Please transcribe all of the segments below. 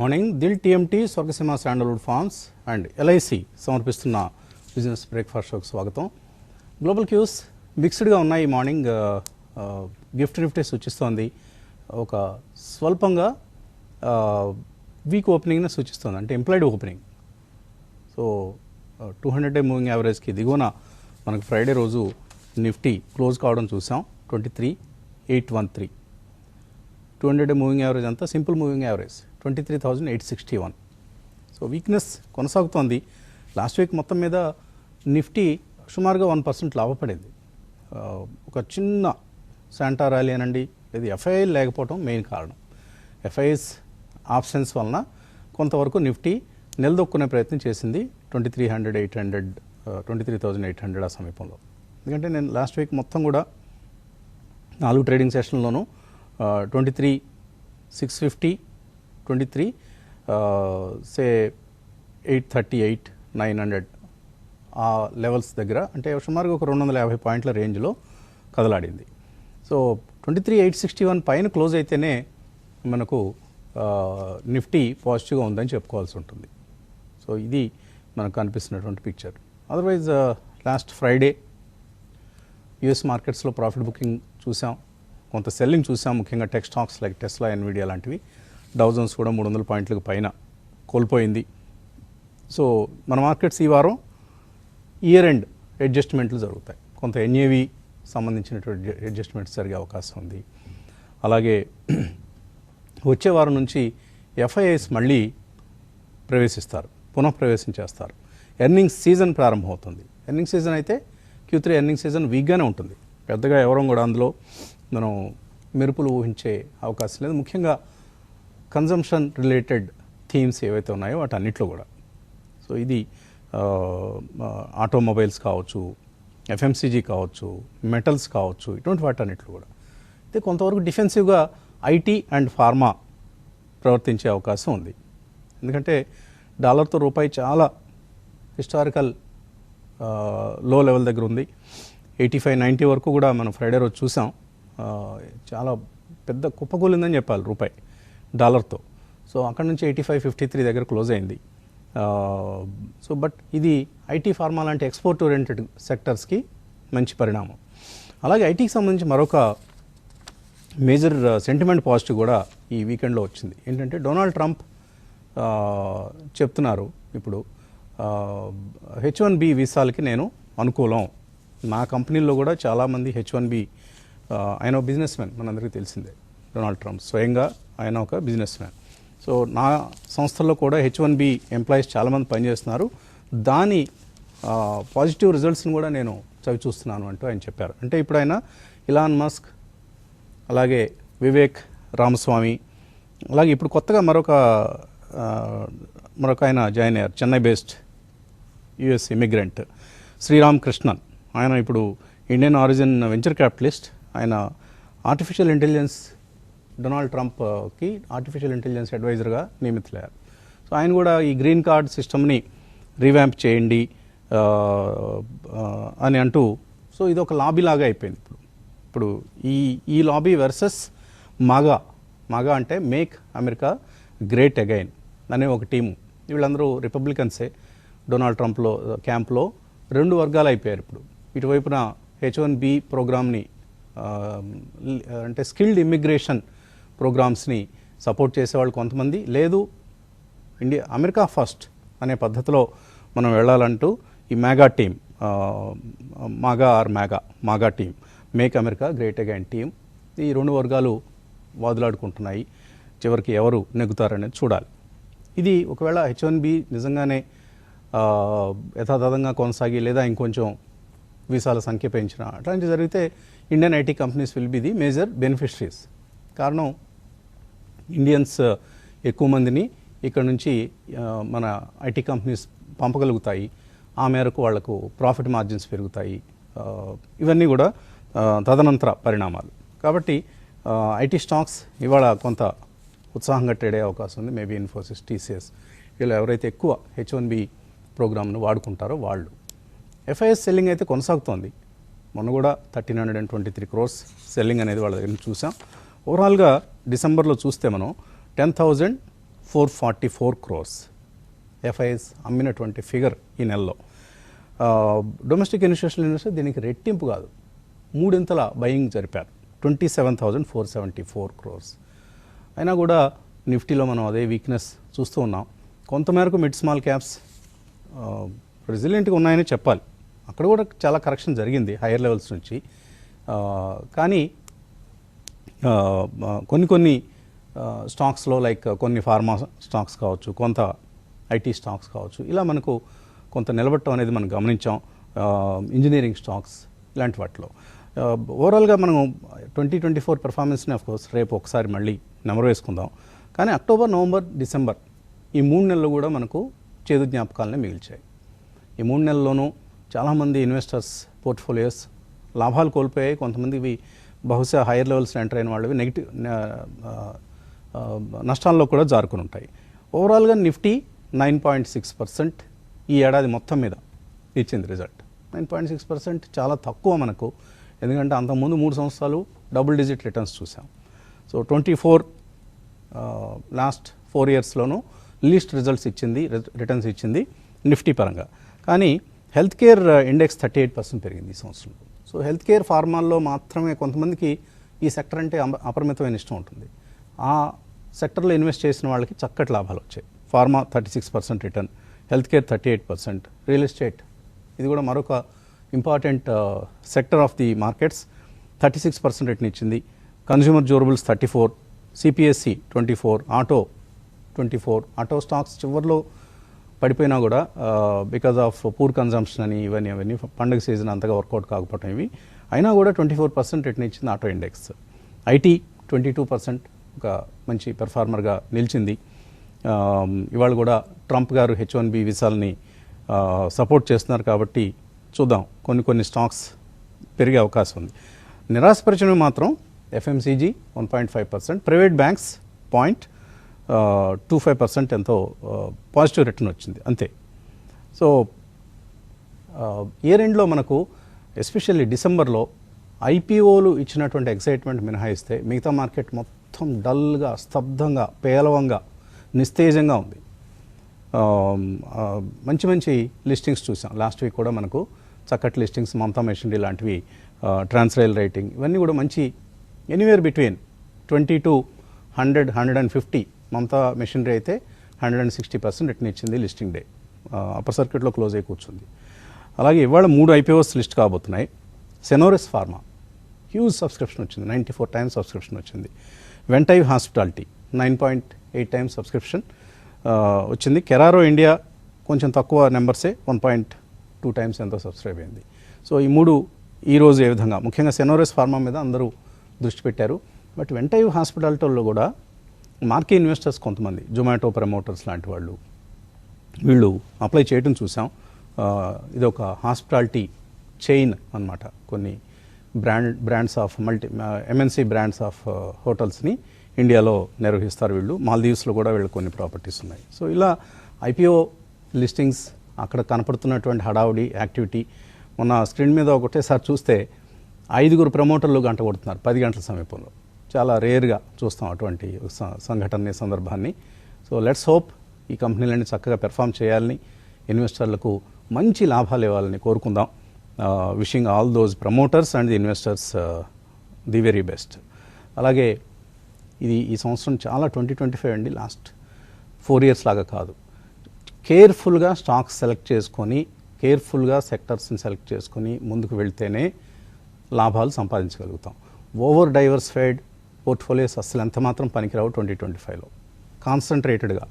Morning Dil TMT Swargaseema sandalwood farms and LIC సమర్పిస్తున్న business breakfast షోకి స్వాగతం. గ్లోబల్ క్యూస్ మిక్స్డ్గా ఉన్నాయి. మార్నింగ్ గిఫ్ట్ నిఫ్టీ సూచిస్తోంది, ఒక స్వల్పంగా వీక్ ఓపెనింగ్ని సూచిస్తోంది, అంటే employed opening. So 200 day moving యావరేజ్కి దిగువన మనకు ఫ్రైడే రోజు నిఫ్టీ క్లోజ్ కావడం చూసాం 23,813. 200 డే మూవింగ్ యావరేజ్ అంతా simple moving average 23,861. So weakness కొనసాగుతోంది. లాస్ట్ వీక్ మొత్తం మీద నిఫ్టీ సుమారుగా 1% లాభపడింది. ఒక చిన్న శాంటా ర్యాలీ అనండి, ఇది ఎఫ్ఐఐ లేకపోవడం మెయిన్ కారణం. ఎఫ్ఐఐస్ ఆప్షన్స్ వలన కొంతవరకు నిఫ్టీ నిలదొక్కునే ప్రయత్నం చేసింది 23,800 ఆ సమీపంలో. ఎందుకంటే నేను లాస్ట్ వీక్ మొత్తం కూడా 4 ట్రేడింగ్ సెషన్లోనూ 23,650, 23 సే 838, 900 ఆ లెవెల్స్ దగ్గర, అంటే సుమారుగా ఒక 250 పాయింట్ల రేంజ్లో కదలాడింది. సో 23,861 పైన క్లోజ్ అయితేనే మనకు నిఫ్టీ పాజిటివ్గా ఉందని చెప్పుకోవాల్సి ఉంటుంది. సో ఇది మనకు కనిపిస్తున్నటువంటి picture. Otherwise last Friday US మార్కెట్స్లో ప్రాఫిట్ బుకింగ్ చూసాం, కొంత సెల్లింగ్ చూసాం, ముఖ్యంగా tech stocks like Tesla, Nvidia లాంటివి. డౌ జోన్స్ కూడా 300 పాయింట్లకు పైన కోల్పోయింది. సో మన మార్కెట్స్ ఈ వారం ఇయర్ ఎండ్ అడ్జస్ట్మెంట్లు జరుగుతాయి, కొంత ఎన్ఏవి సంబంధించినటువంటి అడ్జస్ట్మెంట్స్ జరిగే అవకాశం ఉంది. అలాగే వచ్చే వారం నుంచి ఎఫ్ఐఐస్ మళ్ళీ ప్రవేశిస్తారు, పునఃప్రవేశం చేస్తారు. ఎర్నింగ్స్ సీజన్ ప్రారంభమవుతుంది. ఎర్నింగ్ సీజన్ అయితే Q3 ఎర్నింగ్ సీజన్ వీక్గానే ఉంటుంది. పెద్దగా ఎవరూ కూడా అందులో మనం మెరుపులు ఊహించే అవకాశం లేదు. ముఖ్యంగా కన్జంప్షన్ రిలేటెడ్ థీమ్స్ ఏవైతే ఉన్నాయో వాటన్నిటిలో కూడా. సో ఇది ఆటోమొబైల్స్ కావచ్చు, ఎఫ్ఎంసీజీ కావచ్చు, మెటల్స్ కావచ్చు, ఇటువంటి వాటన్నిటిలో కూడా. అయితే కొంతవరకు డిఫెన్సివ్గా ఐటీ అండ్ ఫార్మా ప్రవర్తించే అవకాశం ఉంది. ఎందుకంటే డాలర్తో రూపాయి చాలా హిస్టారికల్ లో లెవెల్ దగ్గర ఉంది. 85-90 వరకు కూడా మనం ఫ్రైడే రోజు చూసాం. చాలా పెద్ద కుప్పకూలిందని చెప్పాలి రూపాయి డాలర్తో. సో అక్కడ నుంచి 85-53 దగ్గర క్లోజ్ అయింది. సో బట్ ఇది ఐటీ ఫార్మా లాంటి ఎక్స్పోర్ట్ ఓరియంటెడ్ సెక్టర్స్కి మంచి పరిణామం. అలాగే ఐటీకి సంబంధించి మరొక మేజర్ సెంటిమెంట్ పాజిటివ్ కూడా ఈ వీకెండ్లో వచ్చింది. ఏంటంటే డొనాల్డ్ ట్రంప్ చెప్తున్నారు, ఇప్పుడు H1B వీసాలకి నేను అనుకూలం, నా కంపెనీల్లో కూడా చాలామంది H1B, ఆయన ఒక బిజినెస్ మ్యాన్, మనందరికీ తెలిసిందే. డొనాల్డ్ ట్రంప్ స్వయంగా ఆయన ఒక బిజినెస్ మ్యాన్. సో నా సంస్థల్లో కూడా H1B ఎంప్లాయీస్ చాలామంది పనిచేస్తున్నారు, దాని పాజిటివ్ రిజల్ట్స్ని కూడా నేను చవి చూస్తున్నాను అంటూ ఆయన చెప్పారు. అంటే ఇప్పుడు ఆయన ఇలాన్ మస్క్, అలాగే వివేక్ రామస్వామి, అలాగే ఇప్పుడు కొత్తగా మరొక ఆయన జాయిన్ అయ్యారు, Chennai based US immigrant Sriram Krishnan. ఆయన ఇప్పుడు ఇండియన్ ఆరిజిన్ వెంచర్ క్యాపిటలిస్ట్. ఆయన ఆర్టిఫిషియల్ ఇంటెలిజెన్స్, డొనాల్డ్ ట్రంప్కి ఆర్టిఫిషియల్ ఇంటెలిజెన్స్ అడ్వైజర్గా నియమితులయ్యారు. సో ఆయన కూడా ఈ గ్రీన్ కార్డ్ సిస్టమ్ని రీవ్యాంప్ చేయండి అని అంటూ, సో ఇది ఒక లాబీ లాగా అయిపోయింది. ఇప్పుడు ఈ లాబీ వర్సెస్ మాగా అంటే మేక్ అమెరికా గ్రేట్ అగైన్ అనే ఒక టీము. వీళ్ళందరూ రిపబ్లికన్సే. డొనాల్డ్ ట్రంప్లో క్యాంప్లో 2 వర్గాలు అయిపోయారు. ఇప్పుడు ఇటువైపున H1B ప్రోగ్రామ్ని, అంటే స్కిల్డ్ ఇమ్మిగ్రేషన్ ప్రోగ్రామ్స్ని సపోర్ట్ చేసేవాళ్ళు కొంతమంది, లేదు అమెరికా ఫస్ట్ అనే పద్ధతిలో మనం వెళ్ళాలంటూ ఈ MAGA team, MAGA team, make America great again team, ఈ 2 వర్గాలు వాదులాడుకుంటున్నాయి. చివరికి ఎవరు నెగ్గుతారనేది చూడాలి. ఇది ఒకవేళ H1B నిజంగానే యథాతథంగా కొనసాగి, లేదా ఇంకొంచెం వీసాల సంఖ్య పెంచిన అట్లాంటివి జరిగితే Indian IT companies will be the major beneficiaries. కారణం ఇండియన్స్ ఎక్కువ మందిని ఇక్కడ నుంచి మన ఐటీ కంపెనీస్ పంపగలుగుతాయి, ఆ మేరకు వాళ్లకు ప్రాఫిట్ మార్జిన్స్ పెరుగుతాయి. ఇవన్నీ కూడా తదనంతర పరిణామాలు. కాబట్టి ఐటీ స్టాక్స్ ఇవాళ కొంత ఉత్సాహంగా ట్రేడ్ అయ్యే అవకాశం ఉంది. మేబీ ఇన్ఫోసిస్, టీసీఎస్, వీళ్ళు ఎవరైతే ఎక్కువ H1B ప్రోగ్రామ్ను వాడుకుంటారో వాళ్ళు. ఎఫ్ఐఎస్ సెల్లింగ్ అయితే కొనసాగుతోంది. మొన్న కూడా 1,323 crores సెల్లింగ్ అనేది వాళ్ళ దగ్గర చూసాం. ఓవరాల్గా డిసెంబర్లో చూస్తే మనం 444 crores. ఎఫ్ఐఎస్ అమ్మినటువంటి ఫిగర్ ఈ నెలలో. డొమెస్టిక్ ఇన్స్టిట్యూషనల్ ఇన్వెస్టర్ దీనికి రెట్టింపు కాదు, మూడింతల బయింగ్ జరిపారు, 27,474 crores. అయినా కూడా నిఫ్టీలో మనం అదే వీక్నెస్ చూస్తూ ఉన్నాం. కొంతమేరకు మిడ్ స్మాల్ క్యాప్స్ రెసిలియంట్గా ఉన్నాయని చెప్పాలి. అక్కడ కూడా చాలా కరెక్షన్ జరిగింది హైయర్ లెవెల్స్ నుంచి. కానీ కొన్ని స్టాక్స్లో లైక్ కొన్ని ఫార్మా స్టాక్స్ కావచ్చు, కొంత ఐటీ స్టాక్స్ కావచ్చు, ఇలా మనకు కొంత నిలబడటం అనేది మనం గమనించాం. ఇంజనీరింగ్ స్టాక్స్ ఇలాంటి వాటిలో ఓవరాల్గా మనం 2024 పెర్ఫార్మెన్స్ని ఆఫ్కోర్స్ రేపు ఒకసారి మళ్ళీ నెమరు వేసుకుందాం. కానీ అక్టోబర్, నవంబర్, డిసెంబర్ ఈ 3 నెలలు కూడా మనకు చేదు జ్ఞాపకాలనే మిగిల్చాయి. ఈ 3 నెలల్లోనూ చాలామంది ఇన్వెస్టర్స్ పోర్ట్ఫోలియోస్ లాభాలు కోల్పోయాయి. కొంతమందివి బహుశా హైయర్ లెవెల్స్ ఎంటర్ అయిన వాళ్ళవి నెగిటివ్ నష్టాల్లో కూడా జారుకుని ఉంటాయి. ఓవరాల్గా నిఫ్టీ 9.6% ఈ ఏడాది మొత్తం మీద ఇచ్చింది రిజల్ట్. 9.6% చాలా తక్కువ మనకు, ఎందుకంటే అంతకుముందు 3 సంవత్సరాలు డబుల్ డిజిట్ రిటర్న్స్ చూసాం. సో 24 లాస్ట్ 4 ఇయర్స్లోనూ లీస్ట్ రిజల్ట్స్ ఇచ్చింది, రిటర్న్స్ ఇచ్చింది నిఫ్టీ పరంగా. కానీ హెల్త్ కేర్ ఇండెక్స్ 38% పెరిగింది ఈ సంవత్సరంలో. సో హెల్త్ కేర్ ఫార్మాల్లో మాత్రమే కొంతమందికి ఈ సెక్టర్ అంటే అపరిమితమైన ఇష్టం ఉంటుంది. ఆ సెక్టర్లో ఇన్వెస్ట్ చేసిన వాళ్ళకి చక్కటి లాభాలు వచ్చాయి. Pharma 36% return, health care 38%, real estate ఇది కూడా మరొక important sector of the markets 36% return ఇచ్చింది. Consumer durables 34, CPSC 24, auto 24. Auto stocks చివరిలో పడిపోయినా కూడా బికాజ్ ఆఫ్ పూర్ కన్జంప్షన్ అని ఇవన్నీ పండుగ సీజన్ అంతగా వర్కౌట్ కాకపోవటం ఇవి అయినా కూడా 24% రిటర్న్ ఇచ్చింది ఆటో ఇండెక్స్. ఐటీ 22% ఒక మంచి పెర్ఫార్మర్గా నిలిచింది. ఇవాళ కూడా ట్రంప్ గారు H1B వీసాలని సపోర్ట్ చేస్తున్నారు కాబట్టి చూద్దాం, కొన్ని స్టాక్స్ పెరిగే అవకాశం ఉంది. నిరాశపరిచినవి మాత్రం FMCG 1.5%, ప్రైవేట్ బ్యాంక్స్ 0.25% ఎంతో పాజిటివ్ రిటర్న్ వచ్చింది అంతే. సో ఇయర్ ఎండ్లో మనకు ఎస్పెషల్లీ డిసెంబర్లో ఐపీఓలు ఇచ్చినటువంటి ఎక్సైట్మెంట్ మినహాయిస్తే మిగతా మార్కెట్ మొత్తం డల్గా, స్తబ్దంగా, పేలవంగా, నిస్తేజంగా ఉంది. మంచి లిస్టింగ్స్ చూసాం. లాస్ట్ వీక్ కూడా మనకు చక్కటి లిస్టింగ్స్, మమతా మెషినరీ లాంటివి, ట్రాన్స్రైల్ రైటింగ్ ఇవన్నీ కూడా మంచి anywhere between 20 to 100, 150. Mamata machinery అయితే 160% రిటర్న్ ఇచ్చింది లిస్టింగ్ డే. అప్పర్ సర్క్యూట్లో క్లోజ్ అయి కూర్చుంది. అలాగే ఇవాళ 3 IPOs లిస్ట్ కాబోతున్నాయి. సెనోరిస్ ఫార్మా హ్యూజ్ సబ్స్క్రిప్షన్ వచ్చింది, 94 times సబ్స్క్రిప్షన్ వచ్చింది. వెంటైవ్ హాస్పిటాలిటీ 9.8 times సబ్స్క్రిప్షన్ వచ్చింది. కెరారో ఇండియా కొంచెం తక్కువ నెంబర్సే, 1.2 times ఎంతో సబ్స్క్రైబ్ అయింది. సో ఈ 3 ఈరోజు ఏ విధంగా ముఖ్యంగా సెనోరిస్ ఫార్మా మీద అందరూ దృష్టి పెట్టారు. బట్ వెంటైవ్ హాస్పిటాలిటీలో కూడా మార్కెట్ ఇన్వెస్టర్స్ కొంతమంది, జొమాటో ప్రమోటర్స్ లాంటి వాళ్ళు వీళ్ళు అప్లై చేయడం చూసాం. ఇది ఒక హాస్పిటాలిటీ చైన్ అన్నమాట. కొన్ని brands of MNC brands of హోటల్స్ని ఇండియాలో నిర్వహిస్తారు వీళ్ళు. మాల్దీవ్స్లో కూడా వీళ్ళు కొన్ని ప్రాపర్టీస్ ఉన్నాయి. సో ఇలా IPO లిస్టింగ్స్ అక్కడ కనపడుతున్నటువంటి హడావుడి యాక్టివిటీ మొన్న స్క్రీన్ మీద ఒకటేసారి చూస్తే 5 ప్రమోటర్లు గంట కొడుతున్నారు 10 గంటల సమీపంలో. చాలా రేర్గా చూస్తాం అటువంటి సంఘటన సందర్భాన్ని. సో లెట్స్ హోప్ ఈ కంపెనీలన్నీ చక్కగా పెర్ఫామ్ చేయాలని, ఇన్వెస్టర్లకు మంచి లాభాలు ఇవ్వాలని కోరుకుందాం. Wishing all those promoters and the investors the very best. అలాగే ఈ సంవత్సరం చాలా 2025 అండి, లాస్ట్ 4 years లాగా కాదు. కేర్ఫుల్గా స్టాక్స్ సెలెక్ట్ చేసుకొని, కేర్ఫుల్గా సెక్టర్స్ని సెలెక్ట్ చేసుకొని ముందుకు వెళ్తేనే లాభాలు సంపాదించగలుగుతాం. ఓవర్ డైవర్సిఫైడ్ పోర్ట్ఫోలియోస్ అసలు ఎంత మాత్రం పనికిరావు 2025లో. కాన్సన్ట్రేటెడ్గా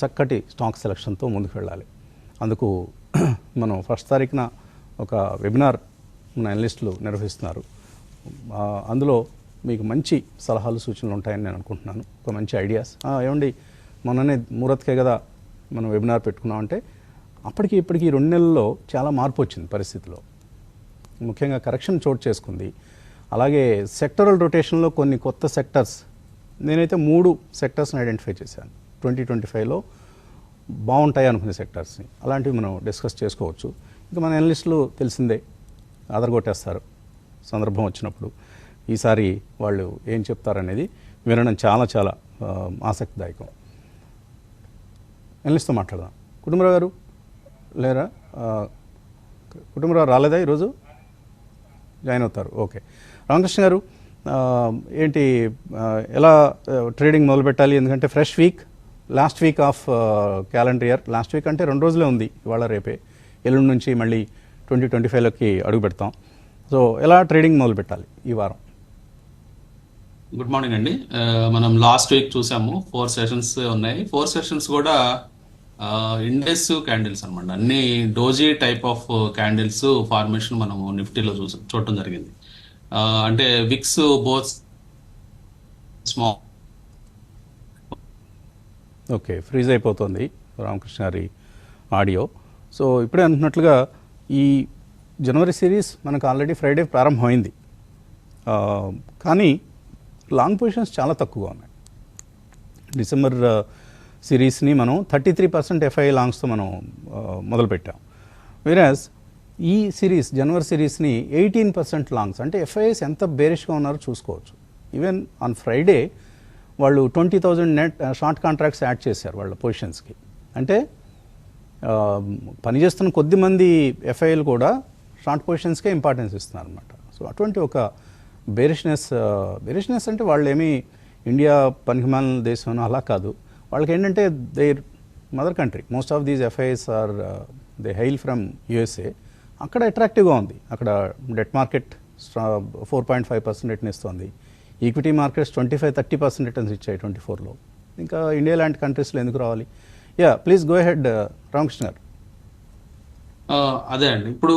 చక్కటి స్టాక్ సెలక్షన్తో ముందుకు వెళ్ళాలి. అందుకు మనం 1st తారీఖున ఒక వెబినార్ మన అనలిస్టులు నిర్వహిస్తున్నారు. అందులో మీకు మంచి సలహాలు, సూచనలు ఉంటాయని నేను అనుకుంటున్నాను. ఒక మంచి ఐడియాస్. ఏమండి మొన్ననే ముహూర్తకే కదా మనం వెబినార్ పెట్టుకున్నామంటే అప్పటికి ఇప్పటికి 2 నెలల్లో చాలా మార్పు వచ్చింది పరిస్థితిలో. ముఖ్యంగా కరెక్షన్ చోటు చేసుకుంది. అలాగే సెక్టరల్ రొటేషన్లో కొన్ని కొత్త సెక్టర్స్, నేనైతే 3 సెక్టర్స్ని ఐడెంటిఫై చేశాను 2025లో బాగుంటాయి అనుకునే సెక్టర్స్ని. అలాంటివి మనం డిస్కస్ చేసుకోవచ్చు. ఇంకా మన అనలిస్టులు తెలిసిందే, అదరగొట్టేస్తారు సందర్భం వచ్చినప్పుడు. ఈసారి వాళ్ళు ఏం చెప్తారనేది వినడం చాలా ఆసక్తిదాయకం. ఎనలిస్ట్తో మాట్లాడదాం. కుటుంబరావు గారు లేరా? కుటుంబరావు రాలేదా ఈరోజు? జాయిన్ అవుతారు. ఓకే. రామకృష్ణ గారు, ఏంటి ఎలా ట్రేడింగ్ మొదలు పెట్టాలి? ఎందుకంటే fresh week, last week off calendar year. Last week అంటే 2 రోజులే ఉంది, ఇవాళ రేపే. ఎల్లుండి నుంచి మళ్ళీ 2025లోకి అడుగు పెడతాం. సో ఎలా ట్రేడింగ్ మొదలు పెట్టాలి ఈ వారం? గుడ్ మార్నింగ్ అండి. మనం లాస్ట్ వీక్ చూసాము 4 సెషన్స్ ఉన్నాయి. 4 సెషన్స్ కూడా ఇండెక్స్ క్యాండిల్స్ అనమాట. అన్ని doji type of candles formation మనము నిఫ్టీలో చూడటం జరిగింది. అంటే wicks both small. Okay, freeze అయిపోతుంది రామకృష్ణ గారి ఆడియో. సో ఇప్పుడే అంటున్నట్లుగా ఈ జనవరి సిరీస్ మనకు ఆల్రెడీ ఫ్రైడే ప్రారంభమైంది, కానీ లాంగ్ పొజిషన్స్ చాలా తక్కువగా ఉన్నాయి. డిసెంబర్ సిరీస్ని మనం 33% ఎఫ్ఐ లాంగ్స్తో మనం మొదలుపెట్టాం. వేరాజ్ ఈ సిరీస్, జనవరి సిరీస్ని 18% లాంగ్స్, అంటే ఎఫ్ఐఎస్ ఎంత బేరిష్గా ఉన్నారో చూసుకోవచ్చు. ఈవెన్ ఆన్ ఫ్రైడే వాళ్ళు 20,000 నెట్ షార్ట్ కాంట్రాక్ట్స్ యాడ్ చేశారు వాళ్ళ పొజిషన్స్కి. అంటే పనిచేస్తున్న కొద్దిమంది ఎఫ్ఐఎల్ కూడా షార్ట్ పొజిషన్స్కే ఇంపార్టెన్స్ ఇస్తున్నారు అనమాట. సో అటువంటి ఒక బేరిష్నెస్ అంటే వాళ్ళు ఏమీ ఇండియా పనికిమాలిన దేశం అలా కాదు. వాళ్ళకి ఏంటంటే their mother country, most of these FIs are they hail from USA. అక్కడ అట్రాక్టివ్గా ఉంది. అక్కడ డెట్ మార్కెట్ 4.5% రిటర్న్ ఇస్తుంది. ఈక్విటీ మార్కెట్స్ 25-30% రిటర్న్స్ ఇచ్చాయి 24లో. ఇంకా ఇండియా లాంటి కంట్రీస్లో ఎందుకు రావాలి? Yeah, please go ahead Ramakrishna గారు. అదే అండి, ఇప్పుడు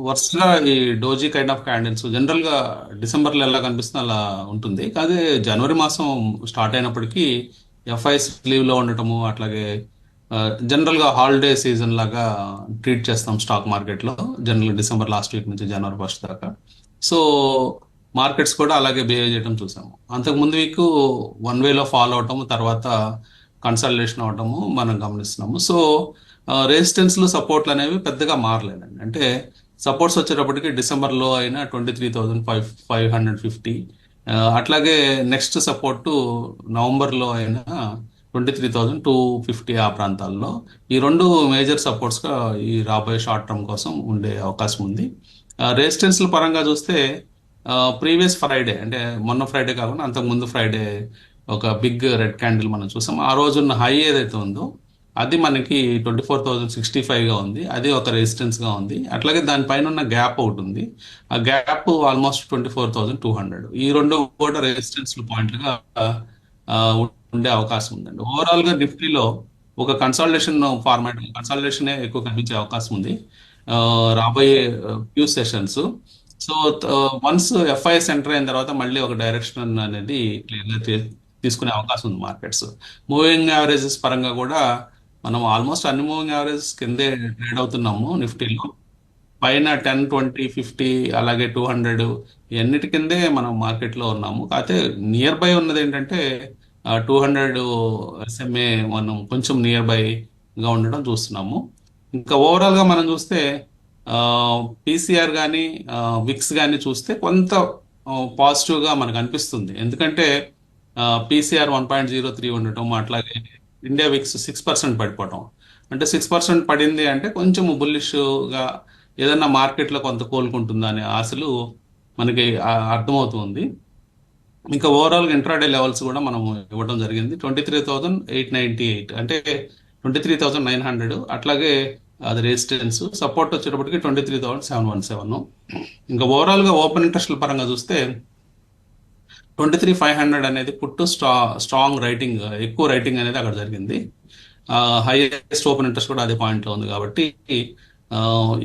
వరుసగా ఈ doji kind of candles general గా డిసెంబర్లో ఎలా కనిపిస్తుందో అలా ఉంటుంది. కానీ జనవరి మాసం స్టార్ట్ అయినప్పటికీ ఎఫ్ఐస్ లీవ్ లో ఉండటము, అట్లాగే జనరల్ గా హాలిడే సీజన్ లాగా ట్రీట్ చేస్తాం స్టాక్ మార్కెట్ లో, జనరల్ డిసెంబర్ లాస్ట్ వీక్ నుంచి జనవరి 1 దాకా. సో మార్కెట్స్ కూడా అలాగే బిహేవ్ చేయడం చూసాము. అంతకు ముందు వీక్ వన్ వేలో ఫాలో అవటము, తర్వాత కన్సల్టేషన్ అవటము మనం గమనిస్తున్నాము. సో రెసిస్టెన్స్లు సపోర్ట్లు అనేవి పెద్దగా మారలేదండి. అంటే సపోర్ట్స్ వచ్చేటప్పటికి డిసెంబర్లో అయినా 23,550, అట్లాగే నెక్స్ట్ సపోర్టు నవంబర్లో అయినా 23,250 ఆ ప్రాంతాల్లో. ఈ రెండు మేజర్ సపోర్ట్స్గా ఈ రాబోయే షార్ట్ టర్మ్ కోసం ఉండే అవకాశం ఉంది. రెసిస్టెన్స్ల పరంగా చూస్తే ప్రీవియస్ ఫ్రైడే, అంటే మొన్న ఫ్రైడే కాకుండా అంతకు ముందు ఫ్రైడే ఒక బిగ్ రెడ్ క్యాండిల్ మనం చూసాం. ఆ రోజున్న హై ఏదైతే ఉందో అది మనకి 24,065గా ఉంది. అది ఒక రెసిస్టెన్స్గా ఉంది. అట్లాగే దానిపైన ఉన్న గ్యాప్ ఒకటి ఉంది. ఆ గ్యాప్ ఆల్మోస్ట్ 24,200. ఈ రెండు కూడా రెసిస్టెన్స్ పాయింట్లుగా ఉండే అవకాశం ఉందండి. ఓవరాల్ గా నిఫ్టీలో ఒక కన్సాలిడేషనే ఎక్కువ కనిపించే అవకాశం ఉంది రాబోయే few sessions. So once FIs enter అయిన తర్వాత మళ్ళీ ఒక డైరెక్షన్ అనేది క్లియర్గా తీసుకునే అవకాశం ఉంది మార్కెట్స్. మూవింగ్ యావరేజెస్ పరంగా కూడా మనం ఆల్మోస్ట్ అన్ని మూవింగ్ యావరేజెస్ కిందే ట్రేడ్ అవుతున్నాము నిఫ్టీలో. పైన 10, 20, 50 అలాగే 200 ఇవన్నిటి కిందే మనం మార్కెట్లో ఉన్నాము. కాకపోతే నియర్ బై ఉన్నది ఏంటంటే 200 ఎస్ఎంఏ మనం కొంచెం నియర్ బైగా ఉండడం చూస్తున్నాము. ఇంకా ఓవరాల్గా మనం చూస్తే పీసీఆర్ కానీ విక్స్ కానీ చూస్తే కొంత పాజిటివ్గా మనకు అనిపిస్తుంది. ఎందుకంటే పీసీఆర్ 1.03 ఉండటం, అట్లాగే ఇండియా విక్స్ 6% పడిపోవటం. అంటే 6% పడింది అంటే కొంచెం బుల్లిష్గా ఏదన్నా మార్కెట్లో కొంత కోలుకుంటుందా అనే ఆశలు మనకి అర్థమవుతుంది. ఇంకా ఓవరాల్గా ఇంట్రాడే లెవెల్స్ కూడా మనం ఇవ్వడం జరిగింది. 23,898, అంటే 23,900. అట్లాగే అది రెసిస్టెన్స్. సపోర్ట్ వచ్చేటప్పటికి 23,717. ఇంకా ఓవరాల్గా ఓపెన్ ఇంట్రెస్ట్ల పరంగా చూస్తే 23,500 అనేది పుట్టు స్ట్రాంగ్ రైటింగ్, ఎక్కువ రైటింగ్ అనేది అక్కడ జరిగింది. హైయెస్ట్ ఓపెన్ ఇంట్రెస్ట్ కూడా అదే పాయింట్లో ఉంది. కాబట్టి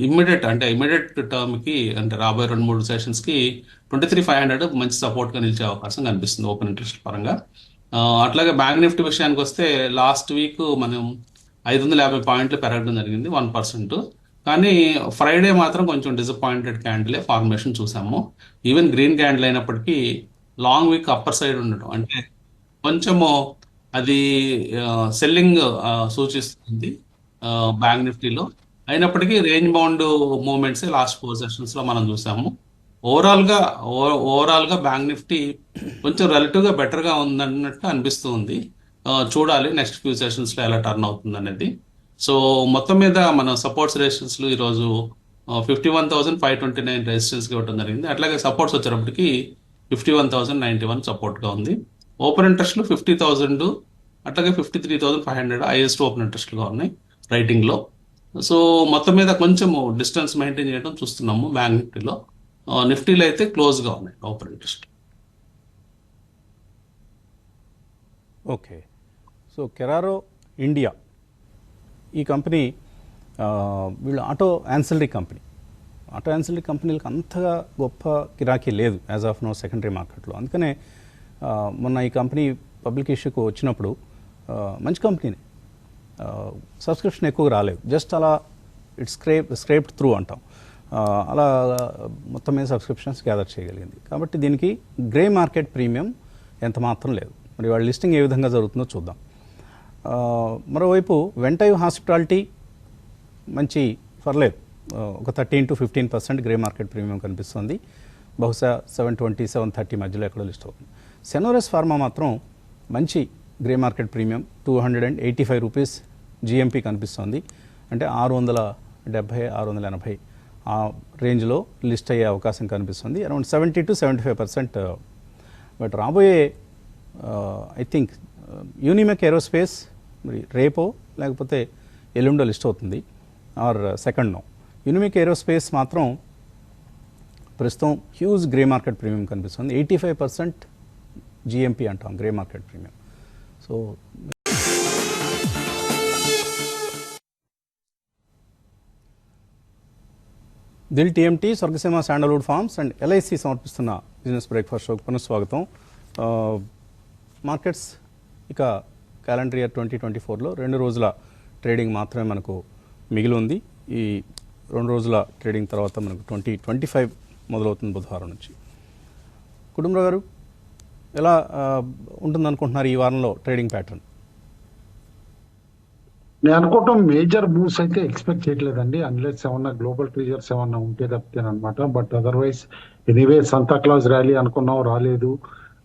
ఇమ్మీడియట్ టర్మ్కి, అంటే రాబోయే 2-3 సెషన్స్కి 23,500 మంచి సపోర్ట్గా నిలిచే అవకాశం కనిపిస్తుంది ఓపెన్ ఇంట్రెస్ట్ పరంగా. అట్లాగే బ్యాంక్ నిఫ్టీ విషయానికి వస్తే లాస్ట్ వీక్ మనం 550 పాయింట్లు పెరగడం జరిగింది, 1%. కానీ ఫ్రైడే మాత్రం కొంచెం డిసప్పాయింటెడ్ క్యాండిలే ఫార్మేషన్ చూసాము. ఈవెన్ గ్రీన్ క్యాండిల్ అయినప్పటికీ లాంగ్ వీక్ అప్పర్ సైడ్ ఉండటం, అంటే కొంచెము అది సెల్లింగ్ సూచిస్తుంది బ్యాంక్ నిఫ్టీలో. అయినప్పటికీ range bound movements last 4 sessions లో మనం చూసాము. ఓవరాల్ గా బ్యాంక్ నిఫ్టీ కొంచెం రిలేటివ్ గా బెటర్ గా ఉందన్నట్టు అనిపిస్తుంది. చూడాలి నెక్స్ట్ ఫ్యూ సెషన్స్లో ఎలా టర్న్ అవుతుంది అనేది. సో మొత్తం మీద మన సపోర్ట్స్ రెసిస్టెన్స్లు ఈరోజు 51,529 రెసిస్టెన్స్కి ఇవ్వడం జరిగింది. అట్లాగే సపోర్ట్స్ వచ్చేటప్పటికి 51,091 సపోర్ట్గా ఉంది. ఓపెన్ ఇంట్రెస్ట్లు 50,000, అట్లాగే 53,500 హైయెస్ట్ ఓపెన్ ఇంట్రెస్ట్గా ఉన్నాయి రైటింగ్లో. సో మొత్తం మీద కొంచెము డిస్టెన్స్ మెయింటైన్ చేయడం చూస్తున్నాము బ్యాంక్ నిఫ్టీలో. నిఫ్టీలో అయితే క్లోజ్గా ఉన్నాయి open interest. Okay. So Carraro India ఈ కంపెనీ వీళ్ళు ఆటో యాన్సిలరీ కంపెనీలకు అంతగా గొప్ప గిరాకీ లేదు యాజ్ ఆఫ్ నో సెకండరీ మార్కెట్లో. అందుకనే మొన్న ఈ కంపెనీ పబ్లిక్ ఇష్యూకు వచ్చినప్పుడు మంచి కంపెనీనే, సబ్స్క్రిప్షన్ ఎక్కువగా రాలేదు, జస్ట్ అలా ఇట్స్ స్క్రేప్డ్ త్రూ అంటాం, అలా మొత్తం మీద సబ్స్క్రిప్షన్స్ గ్యాదర్ చేయగలిగింది. కాబట్టి దీనికి గ్రే మార్కెట్ ప్రీమియం ఎంత మాత్రం లేదు. మరి వాళ్ళ లిస్టింగ్ ఏ విధంగా జరుగుతుందో చూద్దాం. మరోవైపు వెంటైవ్ హాస్పిటాలిటీ మంచి పర్లేదు, ఒక 13 to 15% గ్రే మార్కెట్ ప్రీమియం కనిపిస్తుంది. బహుశా 720, 730 మధ్యలో ఎక్కడో లిస్ట్ అవుతుంది. సెనోరస్ ఫార్మా మాత్రం మంచి grey market premium 285 rupees GMP కనిపిస్తుంది. అంటే 670, 680 ఆ రేంజ్లో లిస్ట్ అయ్యే అవకాశం కనిపిస్తుంది. Around 70 to 75%. బట్ రాబోయే ఐ థింక్ యూనిమెక్ ఏరోస్పేస్ మరి రేపో లేకపోతే ఎల్లుండో లిస్ట్ అవుతుంది, ఆర్ సెకండ్నో. యూనిమెక్ ఏరోస్పేస్ మాత్రం ప్రస్తుతం హ్యూజ్ గ్రే మార్కెట్ ప్రీమియం కనిపిస్తుంది. 85% జిఎంపీ అంటాం grey market premium. So Dil TMT, Swargaseema sandalwood farms and LIC సమర్పిస్తున్న బిజినెస్ బ్రేక్ఫాస్ట్ షోకి పునఃస్వాగతం. మార్కెట్స్ ఇక క్యాలెండర్ ఇయర్ 2024లో 2 రోజుల ట్రేడింగ్ మాత్రమే మనకు మిగిలి ఉంది. ఈ 2 రోజుల ట్రేడింగ్ తర్వాత మనకు 2025 మొదలవుతుంది బుధవారం నుంచి. కుటుంబరావు గారు, ఎలా ఉంటుందనుకుంటున్నారు ఈ వారంలో ట్రేడింగ్ ప్యాటర్న్? నేను అనుకోవటం మేజర్ మూవ్స్ అయితే ఎక్స్పెక్ట్ చేయట్లేదండి, అన్లెస్ ఏమన్నా గ్లోబల్ ట్రిగర్స్ ఏమన్నా ఉంటే తప్పితేనమాట. But otherwise anyway Santa Claus rally అనుకున్నాం, రాలేదు.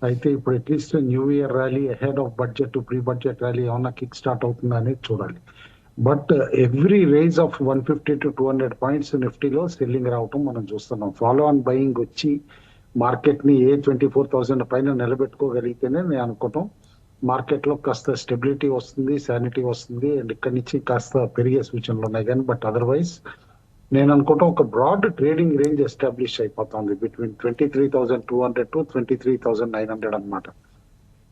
అయితే ఇప్పుడు at least new year rally, ahead of budget, pre budget rally ఏమన్నా కిక్ స్టార్ట్ అవుతుందా అనేది చూడాలి. But every range of 150 to 200 points నిఫ్టీలో సెల్లింగ్ రావటం మనం చూస్తున్నాం. ఫాలో ఆన్ బయింగ్ వచ్చి మార్కెట్ ని 24,000 పైన నిలబెట్టుకోగలిగితేనే నేను అనుకోవటం మార్కెట్ లో కాస్త స్టెబిలిటీ వస్తుంది, శానిటీ వస్తుంది, అండ్ ఇక్కడి నుంచి కాస్త పెరిగే సూచనలు ఉన్నాయి. కానీ బట్ అదర్వైజ్ నేను అనుకోవటం ఒక బ్రాడ్ ట్రేడింగ్ రేంజ్ ఎస్టాబ్లిష్ అయిపోతుంది బిట్వీన్ 23,200 to 23,900 అనమాట.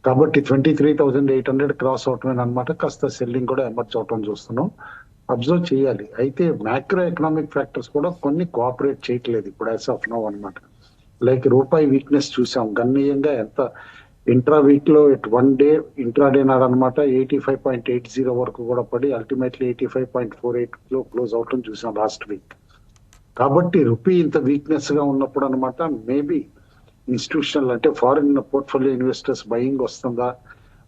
కాబట్టి 23,800 క్రాస్ అవటమే అనమాట. కాస్త సెల్లింగ్ కూడా ఎమర్జ్ అవటం చూస్తున్నాం, అబ్జర్వ్ చేయాలి. అయితే మ్యాక్రో ఎకనామిక్ ఫ్యాక్టర్స్ కూడా కొన్ని కోఆపరేట్ చేయట్లేదు ఇప్పుడు యాజ్ ఆఫ్ నౌ అనమాట. లైక్ రూపాయి వీక్నెస్ చూసాం గణనీయంగా. ఎంత ఇంట్రా వీక్ లో 1 డే ఇంట్రాడే నాడు అనమాట 85.80 వరకు కూడా పడి అల్టిమేట్లీ 85.48 లో క్లోజ్ అవటం చూసాం లాస్ట్ వీక్. కాబట్టి రూపీ ఇంత వీక్నెస్ గా ఉన్నప్పుడు అనమాట మేబీ ఇన్స్టిట్యూషనల్ అంటే ఫారిన్ పోర్ట్ఫోలియో ఇన్వెస్టర్స్ బయింగ్ వస్తుందా,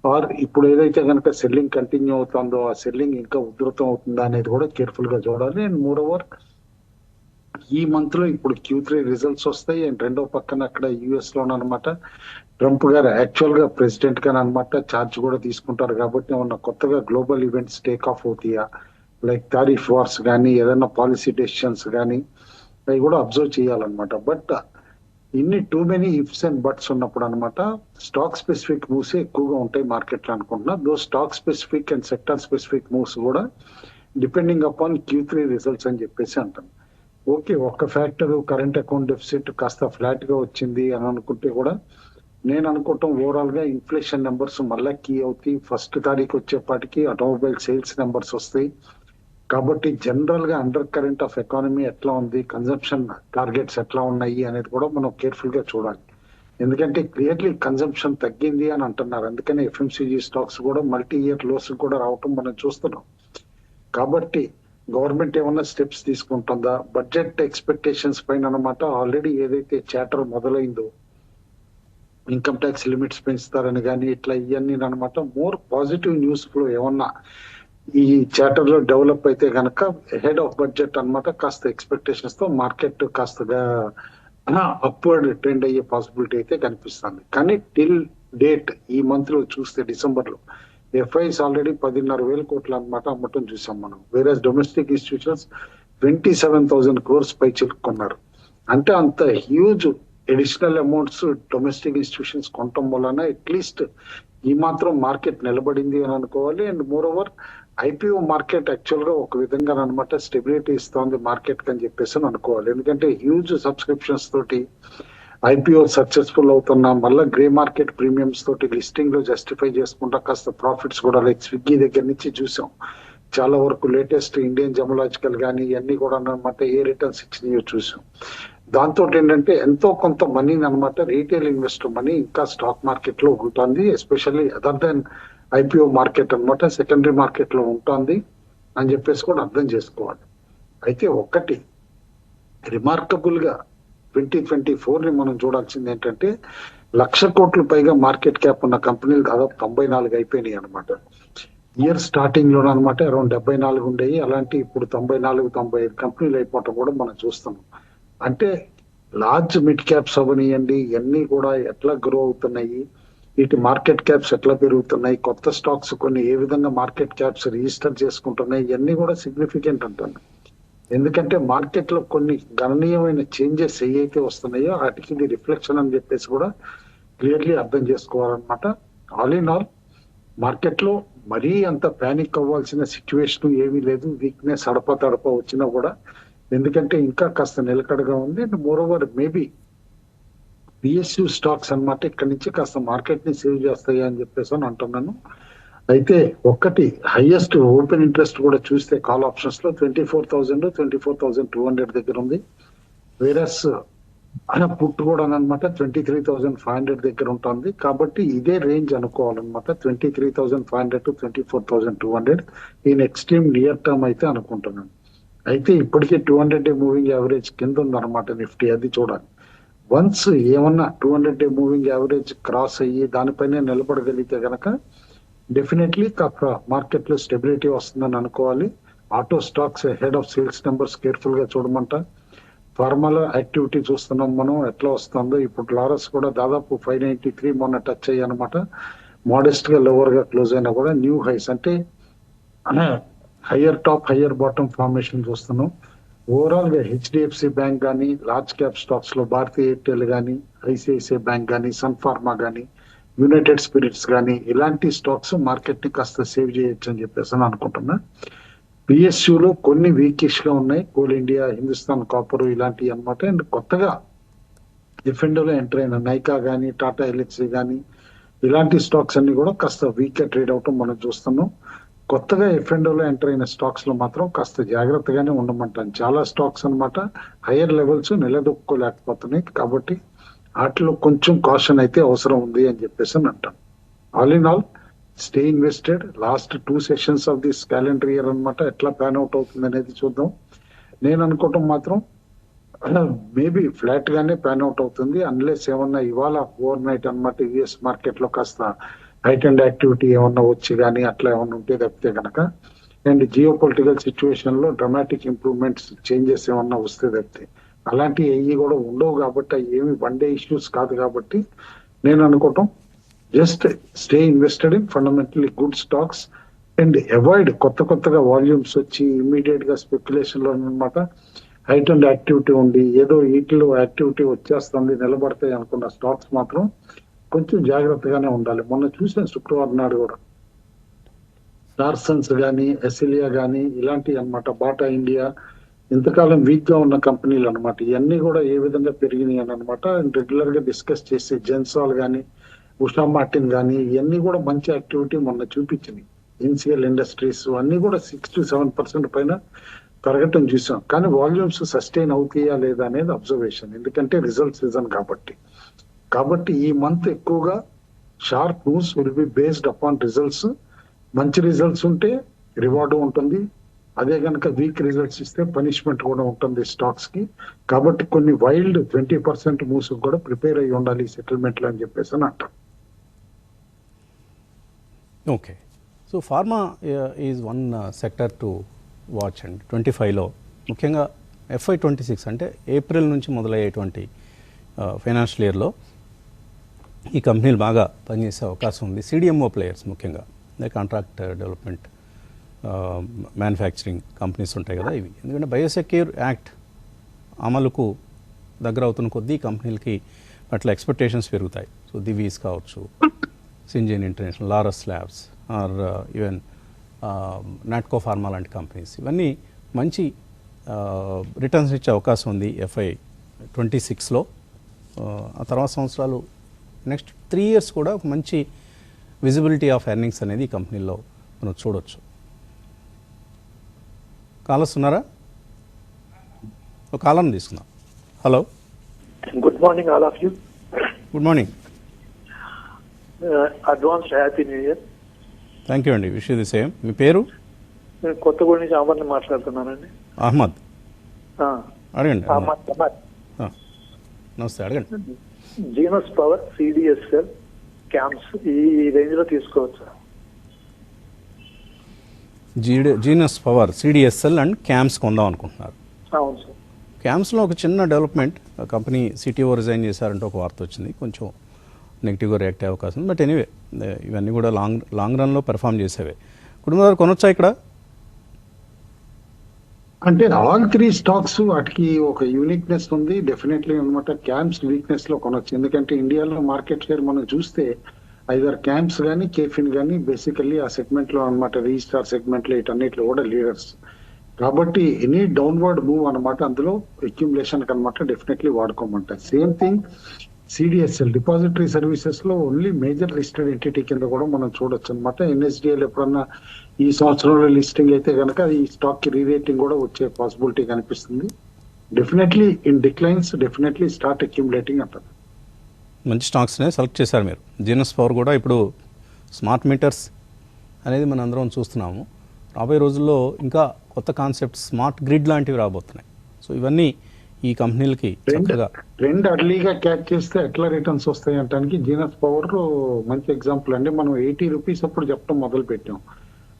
ఆర్ ఇప్పుడు ఏదైతే కనుక సెల్లింగ్ కంటిన్యూ అవుతుందో ఆ సెల్లింగ్ ఇంకా ఉధృతం అవుతుందా అనేది కూడా కేర్ఫుల్ గా చూడాలి. అండ్ మోరోవర్ ఈ మంత్ లో ఇప్పుడు Q3 రిజల్ట్స్ వస్తాయి. అండ్ రెండో పక్కన అక్కడ యుఎస్ లోనమాట ట్రంప్ గారు యాక్చువల్ గా ప్రెసిడెంట్ గా అనమాట ఛార్జ్ కూడా తీసుకుంటారు. కాబట్టి ఏమన్నా కొత్తగా గ్లోబల్ ఈవెంట్స్ టేక్ ఆఫ్ అవుతాయా, లైక్ టారిఫ్ వార్స్ కానీ ఏదైనా పాలసీ డెసిషన్స్ కానీ అవి కూడా అబ్జర్వ్ చేయాలన్నమాట. బట్ ఇన్ని too many ifs and buts ఉన్నప్పుడు అనమాట స్టాక్ స్పెసిఫిక్ మూవ్స్ ఎక్కువగా ఉంటాయి మార్కెట్ లో అనుకుంటున్నా. దో stock specific and sector specific moves కూడా డిపెండింగ్ అపాన్ Q3 రిజల్ట్స్ అని చెప్పేసి అంటాను. ఓకే, ఒక్క ఫ్యాక్టర్ కరెంట్ అకౌంట్ డెఫిసిట్ కాస్త ఫ్లాట్ గా వచ్చింది అని అనుకుంటే కూడా నేను అనుకోవటం ఓవరాల్ గా ఇన్ఫ్లేషన్ నెంబర్స్ మళ్ళా కీ అవుతాయి. 1st తారీఖు వచ్చేపాటికి ఆటోమొబైల్ సేల్స్ నెంబర్స్ వస్తాయి. కాబట్టి జనరల్ గా అండర్ కరెంట్ ఆఫ్ ఎకానమీ ఎట్లా ఉంది, కన్జంప్షన్ టార్గెట్స్ ఎట్లా ఉన్నాయి అనేది కూడా మనం కేర్ఫుల్ గా చూడాలి. ఎందుకంటే క్లియర్లీ కన్జంప్షన్ తగ్గింది అని అంటున్నారు. అందుకని FMCG స్టాక్స్ కూడా మల్టీ ఇయర్ లోస్ కూడా రావటం మనం చూస్తున్నాం. కాబట్టి గవర్నమెంట్ ఏమన్నా స్టెప్స్ తీసుకుంటుందా, బడ్జెట్ ఎక్స్పెక్టేషన్స్ పైన అనమాట ఆల్రెడీ ఏదైతే చాటర్ మొదలైందో ఇన్కమ్ ట్యాక్స్ లిమిట్స్ పెంచుతారని కానీ ఇట్లా ఇవన్నీ అనమాట మోర్ పాజిటివ్ న్యూస్ ఫ్లో ఏమన్నా ఈ చాటర్ లో డెవలప్ అయితే కనుక హెడ్ ఆఫ్ బడ్జెట్ అనమాట కాస్త ఎక్స్పెక్టేషన్స్ తో మార్కెట్ కాస్తగా అప్వర్డ్ ట్రెండ్ అయ్యే పాసిబిలిటీ అయితే కనిపిస్తుంది. కానీ టిల్ డేట్ ఈ మంత్ లో చూస్తే డిసెంబర్ లో ఎఫ్ఐస్ ఆల్రెడీ 10,500 కోట్లు అనమాట అమ్మటం చూసాం మనం. వేరే డొమెస్టిక్ ఇన్స్టిట్యూషన్స్ 27,000 crores పై చిలుక్కున్నారు. అంటే అంత huge additional amounts domestic institutions కొనటం వలన అట్లీస్ట్ ఈ మాత్రం మార్కెట్ నిలబడింది అని అనుకోవాలి. And moreover IPO market actual గా ఒక విధంగా అనమాట స్టెబిలిటీ ఇస్తోంది మార్కెట్ అని చెప్పేసి అనుకోవాలి. ఎందుకంటే హ్యూజ్ సబ్స్క్రిప్షన్స్ తోటి ఐపీఓ సక్సెస్ఫుల్ అవుతున్నా, మళ్ళీ గ్రే మార్కెట్ ప్రీమియమ్స్ తోటి లిస్టింగ్ లో జస్టిఫై చేసుకుంటా కాస్త ప్రాఫిట్స్ కూడా లైక్ స్విగ్గీ దగ్గర నుంచి చూసాం. చాలా వరకు లేటెస్ట్ ఇండియన్ జమలాజికల్ కానీ ఇవన్నీ కూడా అనమాట ఏ రిటర్న్స్ ఇచ్చినాయో చూసాం. దాంతో ఏంటంటే ఎంతో కొంత మనీని అనమాట రీటైల్ ఇన్వెస్టర్ మనీ ఇంకా స్టాక్ మార్కెట్ లో ఉంటుంది, especially other than IPO market అనమాట సెకండరీ మార్కెట్ లో ఉంటుంది అని చెప్పేసి కూడా అర్థం చేసుకోవాలి. అయితే ఒక్కటి రిమార్కబుల్ గా 2024 ని మనం చూడాల్సింది ఏంటంటే 1,00,000 కోట్ల పైగా మార్కెట్ క్యాప్ ఉన్న కంపెనీలు దాదాపు 94 అయిపోయినాయి అనమాట. ఇయర్ స్టార్టింగ్ లో అనమాట అరౌండ్ 74 ఉండేవి, అలాంటి ఇప్పుడు 94-95 కంపెనీలు అయిపోవటం కూడా మనం చూస్తున్నాం. అంటే లార్జ్ మిడ్ క్యాప్స్ అవనియండి ఇవన్నీ కూడా ఎట్లా గ్రో అవుతున్నాయి, వీటి మార్కెట్ క్యాప్స్ ఎట్లా పెరుగుతున్నాయి, కొత్త స్టాక్స్ కొన్ని ఏ విధంగా మార్కెట్ క్యాప్స్ రిజిస్టర్ చేసుకుంటున్నాయి, ఇవన్నీ కూడా సిగ్నిఫికెంట్ అంటున్నాయి. ఎందుకంటే మార్కెట్ లో కొన్ని గణనీయమైన చేంజెస్ ఏవైతే వస్తున్నాయో వాటికి ఇది రిఫ్లెక్షన్ అని చెప్పేసి కూడా క్లియర్లీ అర్థం చేసుకోవాలన్నమాట. ఆల్ ఇన్ ఆల్ మార్కెట్ లో మరీ అంత ప్యానిక్ అవ్వాల్సిన సిచ్యువేషన్ ఏమీ లేదు. వీక్నెస్ తడప వచ్చినా కూడా ఎందుకంటే ఇంకా కాస్త నిలకడగా ఉంది. And moreover maybe PSU stocks అనమాట ఇక్కడ నుంచి కాస్త మార్కెట్ ని సేవ్ చేస్తాయి అని చెప్పేసి అని అంటున్నాను. అయితే ఒక్కటి హైయెస్ట్ ఓపెన్ ఇంట్రెస్ట్ కూడా చూస్తే కాల్ ఆప్షన్స్ లో 24,000 24,200 దగ్గర ఉంది. వేరస్ పుట్ కూడా అనమాట 23,500 దగ్గర ఉంటుంది. కాబట్టి ఇదే రేంజ్ అనుకోవాలన్నమాట, 23,500 to 24,200 in extreme near term అయితే అనుకుంటున్నాను. అయితే ఇప్పటికే 200-day మూవింగ్ యావరేజ్ కింద ఉందన్నమాట నిఫ్టీ, అది చూడాలి. వన్స్ ఏమన్నా 200-day మూవింగ్ యావరేజ్ క్రాస్ అయ్యి దానిపైన నిలబడగలిగితే గనక డెఫినెట్లీ మార్కెట్ లో స్టెబిలిటీ వస్తుందని అనుకోవాలి. Auto stocks head of sales numbers careful గా చూడమంట. ఫార్మాలో యాక్టివిటీ చూస్తున్నాం మనం ఎట్లా వస్తుందో. ఇప్పుడు లారస్ కూడా దాదాపు 593 మొన్న టచ్ అయ్యి అనమాట, మోడెస్ట్ గా లోవర్ గా క్లోజ్ అయినా కూడా న్యూ హైస్ అంటే higher top higher bottom formation చూస్తున్నాం. ఓవరాల్ గా హెచ్డిఎఫ్సి బ్యాంక్ కానీ, లార్జ్ క్యాప్ స్టాక్స్ లో భారతీయ ఎయిర్టెల్ కానీ, ఐసిఐసిఐ బ్యాంక్ కానీ, సన్ ఫార్మా కానీ, యునైటెడ్ స్పిరిట్స్ కానీ ఇలాంటి స్టాక్స్ మార్కెట్ ని కాస్త సేవ్ చేయొచ్చు అని చెప్పేసి అని అనుకుంటున్నా. పిఎస్యులో కొన్ని వీకిష్ గా ఉన్నాయి, కోల్ ఇండియా, హిందుస్థాన్ కాపర్ ఇలాంటివి అనమాట. అండ్ కొత్తగా ఎఫ్ఎండోలో ఎంటర్ అయిన నైకా కానీ, టాటా ఎల్ఎక్సీ కానీ ఇలాంటి స్టాక్స్ అన్ని కూడా కాస్త వీక్ గా ట్రేడ్ అవటం మనం చూస్తున్నాం. కొత్తగా ఎఫ్ఎండోలో ఎంటర్ అయిన స్టాక్స్ లో మాత్రం కాస్త జాగ్రత్తగానే ఉండమంటాను. చాలా స్టాక్స్ అనమాట హైయర్ లెవెల్స్ నిలదొక్కోలేకపోతున్నాయి, కాబట్టి వాటిలో కొంచెం కాషన్ అయితే అవసరం ఉంది అని చెప్పేసి అని అంటాం. All in all stay invested. Last 2 sessions of this calendar year అనమాట ఎట్లా ప్యాన్ అవుట్ అవుతుంది అనేది చూద్దాం. నేను అనుకోవటం మాత్రం మేబీ ఫ్లాట్ గానే ప్యాన్ అవుట్ అవుతుంది, అన్లెస్ ఏమన్నా ఇవాళ ఓవర్ నైట్ అనమాట యుఎస్ మార్కెట్ లో కాస్త హైట్ అండ్ యాక్టివిటీ ఏమన్నా వచ్చి కానీ అట్లా ఏమన్నా ఉంటే తప్పితే కనుక, అండ్ జియో పొలిటికల్ సిచ్యువేషన్ లో డ్రమాటిక్ ఇంప్రూవ్మెంట్స్ చేంజెస్ ఏమన్నా వస్తే తప్పితే అలాంటి అయ్యి కూడా ఉండవు. కాబట్టి ఏమి వన్ డే ఇష్యూస్ కాదు. కాబట్టి నేను అనుకోవటం just stay invested in fundamentally good stocks and avoid కొత్తగా వాల్యూమ్స్ వచ్చి ఇమీడియట్ గా స్పెక్యులేషన్ లో అనమాట హైట్ అండ్ యాక్టివిటీ ఉండి ఏదో వీటిలో యాక్టివిటీ వచ్చేస్తుంది నిలబడతాయి అనుకున్న స్టాక్స్ మాత్రం కొంచెం జాగ్రత్తగానే ఉండాలి. మొన్న చూసిన శుక్రవారం నాడు కూడా డార్సన్స్ కానీ, ఎసిలియా కానీ ఇలాంటి అనమాట, బాటా ఇండియా ఇంతకాలం వీక్ గా ఉన్న కంపెనీలు అనమాట, ఇవన్నీ కూడా ఏ విధంగా పెరిగినాయి అని అనమాట రెగ్యులర్ గా డిస్కస్ చేసే జెన్సాల్ కానీ, ఉషా మార్టిన్ కానీ ఇవన్నీ కూడా మంచి యాక్టివిటీ మొన్న చూపించినాయి. ఎన్సిఎల్ ఇండస్ట్రీస్ అన్ని కూడా 6 to 7% పైన పెరగటం చూసాం. కానీ వాల్యూమ్స్ సస్టైన్ అవుతాయా లేదా అనేది అబ్జర్వేషన్, ఎందుకంటే రిజల్ట్ సీజన్ కాబట్టి ఈ మంత్ ఎక్కువగా sharp moves will be based upon results. మంచి రిజల్ట్స్ ఉంటే రివార్డు ఉంటుంది, అదే కనుక వీక్ రిజల్ట్స్ ఇస్తే పనిష్మెంట్ కూడా ఉంటుంది స్టాక్స్ కి. కాబట్టి కొన్ని వైల్డ్ 20% మూవ్స్ కూడా ప్రిపేర్ అయ్యి ఉండాలి సెటిల్మెంట్ లో అని చెప్పేసి అని అంటాం. Okay, so pharma is one sector to watch and 25లో ముఖ్యంగా FY26 అంటే ఏప్రిల్ నుంచి మొదలయ్యేటువంటి ఫైనాన్షియల్ ఇయర్లో ఈ కంపెనీలు బాగా పనిచేసే అవకాశం ఉంది. CDMO ప్లేయర్స్ ముఖ్యంగా కాంట్రాక్ట్ డెవలప్మెంట్ మ్యానుఫ్యాక్చరింగ్ కంపెనీస్ ఉంటాయి కదా ఇవి. ఎందుకంటే బయోసెక్యూర్ యాక్ట్ అమలుకు దగ్గర అవుతున్న కొద్దీ కంపెనీలకి అట్లా ఎక్స్పెక్టేషన్స్ పెరుగుతాయి. సో దివీస్ కావచ్చు, Syngene international, Laurus labs or even Natco pharma లాంటి కంపెనీస్ ఇవన్నీ మంచి రిటర్న్స్ ఇచ్చే అవకాశం ఉంది FY26లో. ఆ తర్వాత సంవత్సరాలు నెక్స్ట్ 3 years కూడా ఒక మంచి విజిబిలిటీ ఆఫ్ ఎర్నింగ్స్ అనేది ఈ కంపెనీలో మనం చూడొచ్చు. కాలర్స్ ఉన్నారా? ఒక కాలర్ని తీసుకుందాం. Hello, good morning all of you. Good morning. Advance happy new year. Thank you అండి, విష్ యూ ది సేమ్. మీ పేరు? నేను కొత్తగూడ నుంచి అమర్ని మాట్లాడుతున్నానండి. అహ్మద్. అడగండి. అహ్మద్. నమస్తే, అడగండి. జీనస్ పవర్, CDSL, క్యాంప్స్ ఈ రేంజ్ లో తీసుకోవచ్చు. Genus power, CDSL and camps కొందాం అనుకుంటున్నారు. అవును సార్. క్యాంప్స్లో ఒక చిన్న డెవలప్మెంట్, కంపెనీ CTO రిజైన్ చేశారంటే ఒక వార్త వచ్చింది. కొంచెం నెగిటివ్గా రియాక్ట్ అయ్యే అవకాశం ఉంది. బట్ ఎనీవే ఇవన్నీ కూడా లాంగ్ రన్లో పెర్ఫామ్ చేసేవే. కుటుంబ కొనొచ్చా ఇక్కడ? అంటే ఆల్ 3 స్టాక్స్ వాటికి ఒక యూనిక్నెస్ ఉంది డెఫినెట్లీ అనమాట. క్యాంప్స్ వీక్నెస్ లో కొనొచ్చు, ఎందుకంటే ఇండియాలో మార్కెట్ షేర్ మనం చూస్తే ఐదర్ క్యాంప్స్ కానీ కేఫిన్ కానీ బేసికల్లీ ఆ సెగ్మెంట్ లో అనమాట, రీస్టార్ సెగ్మెంట్ లో వీటన్నిటిలో కూడా లీడర్స్. కాబట్టి ఎనీ డౌన్వర్డ్ మూవ్ అనమాట అందులో అక్యుములేషన్ అనమాట డెఫినెట్లీ వాడుకోమంటారు. Same thing CDSL, depository services లో ఓన్లీ మేజర్ లిస్టెడ్ ఎంటిటీ కింద కూడా మనం చూడొచ్చు అనమాట. NSDL ఎప్పుడన్నా ఈ సంవత్సరంలో లిస్టింగ్ అయితే కనుక ఈ స్టాక్ కి రీరేటింగ్ కూడా వచ్చే పాసిబిలిటీ కనిపిస్తుంది. Definitely in declines, definitely start accumulating అంటారు. మంచి స్టాక్స్నే సెలెక్ట్ చేశారు మీరు. జీనస్ పవర్ కూడా ఇప్పుడు స్మార్ట్ మీటర్స్ అనేది మనం అందరం చూస్తున్నాము. రాబోయే రోజుల్లో ఇంకా కొత్త కాన్సెప్ట్స్, స్మార్ట్ గ్రిడ్ లాంటివి రాబోతున్నాయి. సో ఇవన్నీ ఈ కంపెనీలకి చక్కగా ట్రెండ్ అర్లీగా క్యాచ్ చేస్తే ఎట్లా రిటర్న్స్ వస్తాయి అంటానికి జీనస్ పవర్ మంచి ఎగ్జాంపుల్ అండి. మనం 80 రూపీస్ అప్పుడు చెప్పడం మొదలు పెట్టాం,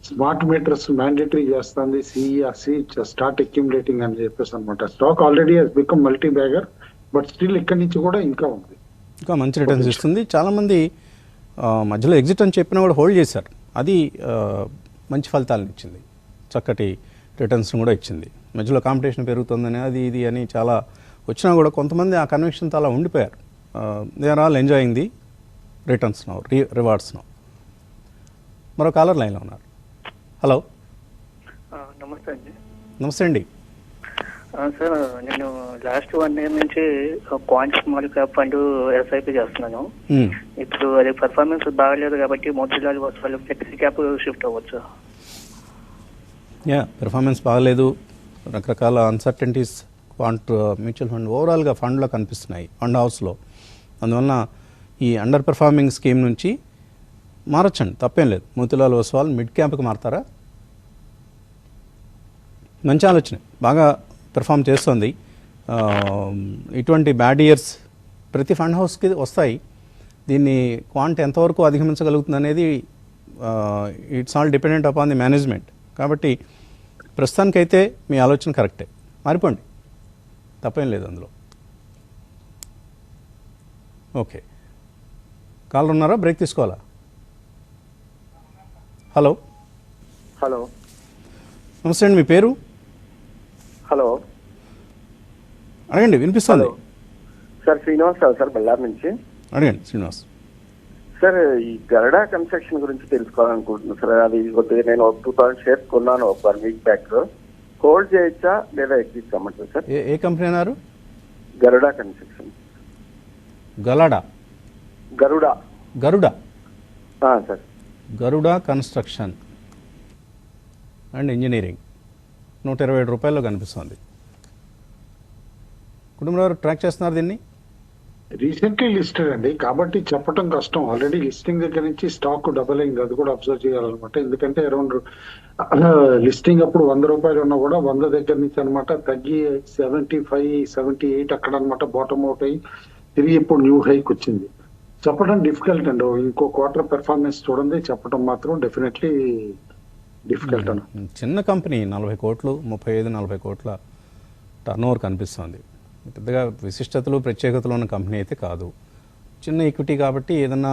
స్మార్ట్ మీటర్స్ మ్యాండేటరీ చేస్తుంది CERC, స్టార్ట్ అక్యుములేటింగ్ అని చెప్పేసి అనమాట. Stock already has become multi bagger, but still ఇక్కడి నుంచి కూడా ఇంకా ఉంది, ఇంకా మంచి రిటర్న్స్ ఇస్తుంది. చాలామంది మధ్యలో ఎగ్జిట్ అని చెప్పినా కూడా హోల్డ్ చేశారు. అది మంచి ఫలితాలను ఇచ్చింది, చక్కటి రిటర్న్స్ని కూడా ఇచ్చింది. మధ్యలో కాంపిటీషన్ పెరుగుతుందని అది ఇది అని చాలా వచ్చినా కూడా కొంతమంది ఆ కన్వెక్షన్తో అలా ఉండిపోయారు. They are all enjoying the returns now, rewards now. మరో కాలర్ లైన్లో ఉన్నారు. హలో, నమస్తే అండి. నమస్తే అండి. సార్, నేను లాస్ట్ 1 year నుంచి quant small cap fund SIP చేస్తున్నాను. ఇప్పుడు అది పర్ఫార్మెన్స్ బాగలేదు కాబట్టి మోతిలాల్ వస్తాలు ఫ్లెక్సీ క్యాప్ షిఫ్ట్ అవ్వచ్చు. పెర్ఫార్మెన్స్ బాగలేదు, రకరకాల అన్సర్టనిటీస్ క్వాంట్ మ్యూచువల్ ఫండ్ ఓవరాల్గా ఫండ్లో కనిపిస్తున్నాయి, ఫండ్ హౌస్లో. అందువలన ఈ అండర్ పెర్ఫార్మింగ్ స్కీమ్ నుంచి మారొచ్చండి, తప్పేం లేదు. మోతిలాల్ ఓస్వాల్ మిడ్ క్యాప్కి మారతారా? మంచి ఆలోచన, బాగా పెర్ఫామ్ చేస్తుంది. ఇటువంటి బ్యాడ్ ఇయర్స్ ప్రతి ఫండ్ హౌస్కి వస్తాయి. దీన్ని క్వాంట్ ఎంతవరకు అధిగమించగలుగుతుంది అనేది it's all dependent upon the management. కాబట్టి ప్రస్తుతానికైతే మీ ఆలోచన కరెక్టే, మారిపోండి, తప్పేం లేదు అందులో. ఓకే, కాల్ ఉన్నారా? బ్రేక్ తీసుకోవాలా? హలో. హలో, నమస్తే అండి, మీ పేరు? హలో, అడగండి, వినిపిస్తుంది. సార్ శ్రీనివాస్ సార్, బళ్ళారి నుంచి. అడగండి శ్రీనివాస్. సార్, ఈ గరుడా కన్స్ట్రక్షన్ గురించి తెలుసుకోవాలనుకుంటున్నాను సార్. అది కొద్దిగా నేను 2000 షేర్స్ కొన్నాను ఒక 1 week బ్యాక్. హోల్డ్ చేయొచ్చా లేదా ఎగ్జిట్ కమ్మంటారు సార్? ఏ కంపెనీ అన్నారు? Garuda construction. Garuda sir. Garuda construction and engineering 127 రూపాయల్లో కనిపిస్తుంది. కుటుంబంలో ట్రాక్ చేస్తున్నారు దీన్ని? రీసెంట్లీ లిస్టెడ్ అండి, కాబట్టి చెప్పడం కష్టం. ఆల్రెడీ లిస్టింగ్ దగ్గర నుంచి స్టాక్ డబల్ అయింది, అది కూడా అబ్జర్వ్ చేయాలన్నమాట. ఎందుకంటే అరౌండ్ లిస్టింగ్ అప్పుడు 100 రూపాయలు ఉన్నా కూడా 100 దగ్గర నుంచి అనమాట తగ్గి 75, 78 అక్కడ అనమాట బాటమ్ అవుట్ అయ్యి తిరిగి ఇప్పుడు న్యూ హైక్ వచ్చింది. చెప్పడం డిఫికల్ట్ అండి. ఇంకో క్వార్టర్ పెర్ఫార్మెన్స్ చూడండి, చెప్పడం మాత్రం డెఫినెట్లీ డిఫికల్ట్ అన్న. చిన్న కంపెనీ, 40 కోట్లు, 35-40 కోట్ల టర్న్ ఓవర్ కనిపిస్తుంది. పెద్దగా విశిష్టతలు ప్రత్యేకతలు ఉన్న కంపెనీ అయితే కాదు. చిన్న ఈక్విటీ కాబట్టి ఏదన్నా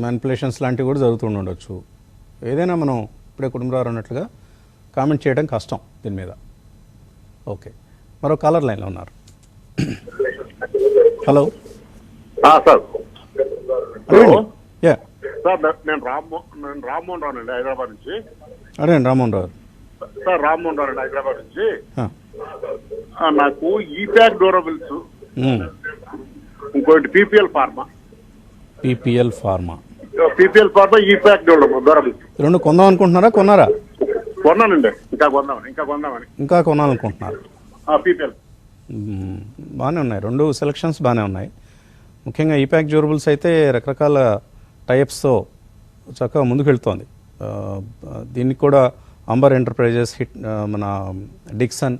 మ్యానిపులేషన్స్ లాంటివి కూడా జరుగుతుండొచ్చు. ఏదైనా మనం ఇప్పుడే కుటుంబరావు అన్నట్లుగా కామెంట్ చేయడం కష్టం దీని మీద. ఓకే, మరో కాలర్ లైన్లో ఉన్నారు. Hello sir. యా సార్ నేను రామ్మోహన్ రావు అండి, హైదరాబాద్ నుంచి. అడగండి రామ్మోహన్ రావు. సార్ రామ్మోహన్ రావు అండి, హైదరాబాద్ నుంచి. ఆ. నాకు ఈప్యాక్ డ్యూరబుల్స్, ఇంకోటి పీపీఎల్ ఫార్మా, ఈప్యాక్ డ్యూరబుల్స్ రెండు కొందాం అనుకుంటున్నారా, కొన్నారా? కొన్నానండి, ఇంకా కొనాలనుకుంటున్నారు. పీపీఎల్ బాగానే ఉన్నాయి, రెండు సెలక్షన్స్ బాగానే ఉన్నాయి. ముఖ్యంగా ఈప్యాక్ డ్యూరబుల్స్ అయితే రకరకాల టైప్స్తో చక్కగా ముందుకు వెళ్తోంది. దీనికి కూడా అంబర్ ఎంటర్ప్రైజెస్, మన డిక్సన్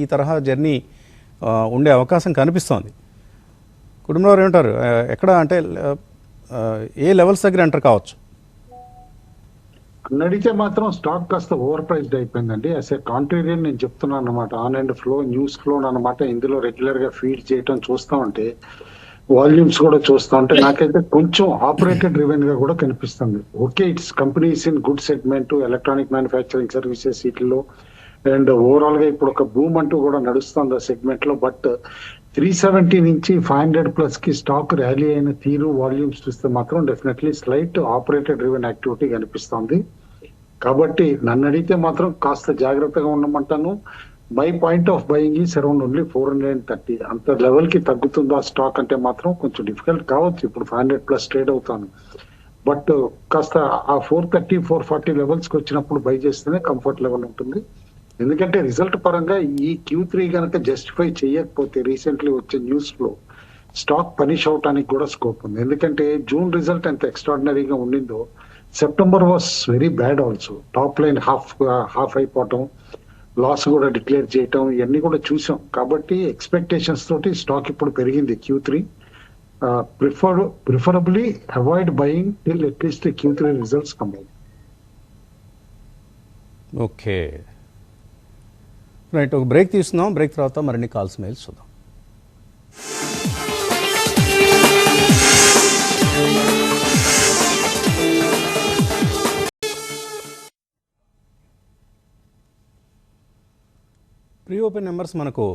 ఈ తరహా జర్నీ ఉండే అవకాశం కనిపిస్తోంది. కుటుంబంలో ఏమంటారు, ఎక్కడ అంటే ఏ లెవెల్స్ దగ్గర ఎంటర్ కావచ్చు? అడిగితే మాత్రం స్టాక్ కాస్త ఓవర్ ప్రైస్డ్ అయిపోయిందండి. యాజ్ ఏ కాంట్రేరియన్ నేను చెప్తున్నాను అనమాట. On and flow, news flow అనమాట. ఇందులో రెగ్యులర్ గా ఫీడ్ చేయటం చూస్తా ఉంటే, వాల్యూమ్స్ కూడా చూస్తా ఉంటే నాకైతే కొంచెం ఆపరేటెడ్ రివెన్ గా కూడా కనిపిస్తుంది. Okay, it's companies in good segment, electronic manufacturing services వీటిలో, అండ్ ఓవరాల్ గా ఇప్పుడు ఒక బూమ్ అంటూ కూడా నడుస్తుంది ఆ సెగ్మెంట్ లో. బట్ 370 నుంచి 500 ప్లస్ కి స్టాక్ ర్యాలీ అయిన తీరు, వాల్యూమ్స్ చూస్తే మాత్రం definitely slight operated driven activity కనిపిస్తుంది. కాబట్టి నన్ను అడిగితే మాత్రం కాస్త జాగ్రత్తగా ఉండమంటాను. My point of buying is around only 430. అంత లెవెల్ కి తగ్గుతుందా స్టాక్ అంటే మాత్రం కొంచెం డిఫికల్ట్ కావచ్చు. ఇప్పుడు 500 ప్లస్ ట్రేడ్ అవుతాను. బట్ కాస్త ఆ 430, 440 లెవెల్స్ కి వచ్చినప్పుడు బై చేస్తేనే కంఫర్ట్ లెవెల్ ఉంటుంది. ఎందుకంటే రిజల్ట్ పరంగా ఈ Q3 కనుక జస్టిఫై చేయకపోతే రీసెంట్లీ వచ్చే న్యూస్ లో స్టాక్ పనిష్ అవటానికి కూడా స్కోప్ ఉంది. ఎందుకంటే జూన్ రిజల్ట్ ఎంత ఎక్స్ట్రాడినరీగా ఉండిందో, September was very bad also. Top line half అయిపోవటం, లాస్ కూడా డిక్లేర్ చేయటం, ఇవన్నీ కూడా చూసాం. కాబట్టి ఎక్స్పెక్టేషన్స్ తోటి స్టాక్ ఇప్పుడు పెరిగింది Q3. Preferably avoid buying till at least Q3 results come out. Okay right, ఒక బ్రేక్ తీసుకుందాం. బ్రేక్ తర్వాత మరిన్ని కాల్స్, మెయిల్స్ చూద్దాం. ప్రీ ఓపెన్ నెంబర్స్ మనకు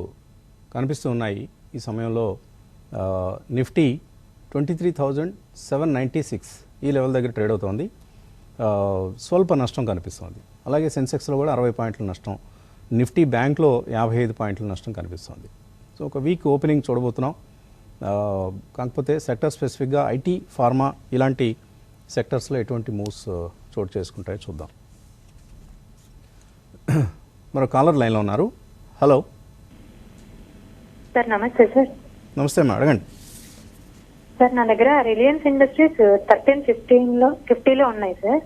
కనిపిస్తూ ఉన్నాయి. ఈ సమయంలో నిఫ్టీ 23,796 ఈ లెవెల్ దగ్గర ట్రేడ్ అవుతోంది. స్వల్ప నష్టం కనిపిస్తోంది. అలాగే సెన్సెక్స్లో కూడా 60 పాయింట్ల నష్టం, నిఫ్టీ బ్యాంక్లో 55 పాయింట్ల నష్టం కనిపిస్తుంది. సో ఒక వీక్ ఓపెనింగ్ చూడబోతున్నాం. కాకపోతే సెక్టర్ స్పెసిఫిక్గా ఐటీ, ఫార్మా ఇలాంటి సెక్టర్స్లో ఎటువంటి మూవ్స్ చోటు చేసుకుంటాయో చూద్దాం. మరో కాలర్ లైన్లో ఉన్నారు. Hello sir. నమస్తే సార్. నమస్తే అమ్మా, అడగండి. సార్ నా దగ్గర రిలయన్స్ ఇండస్ట్రీస్ 1350లో ఉన్నాయి సార్.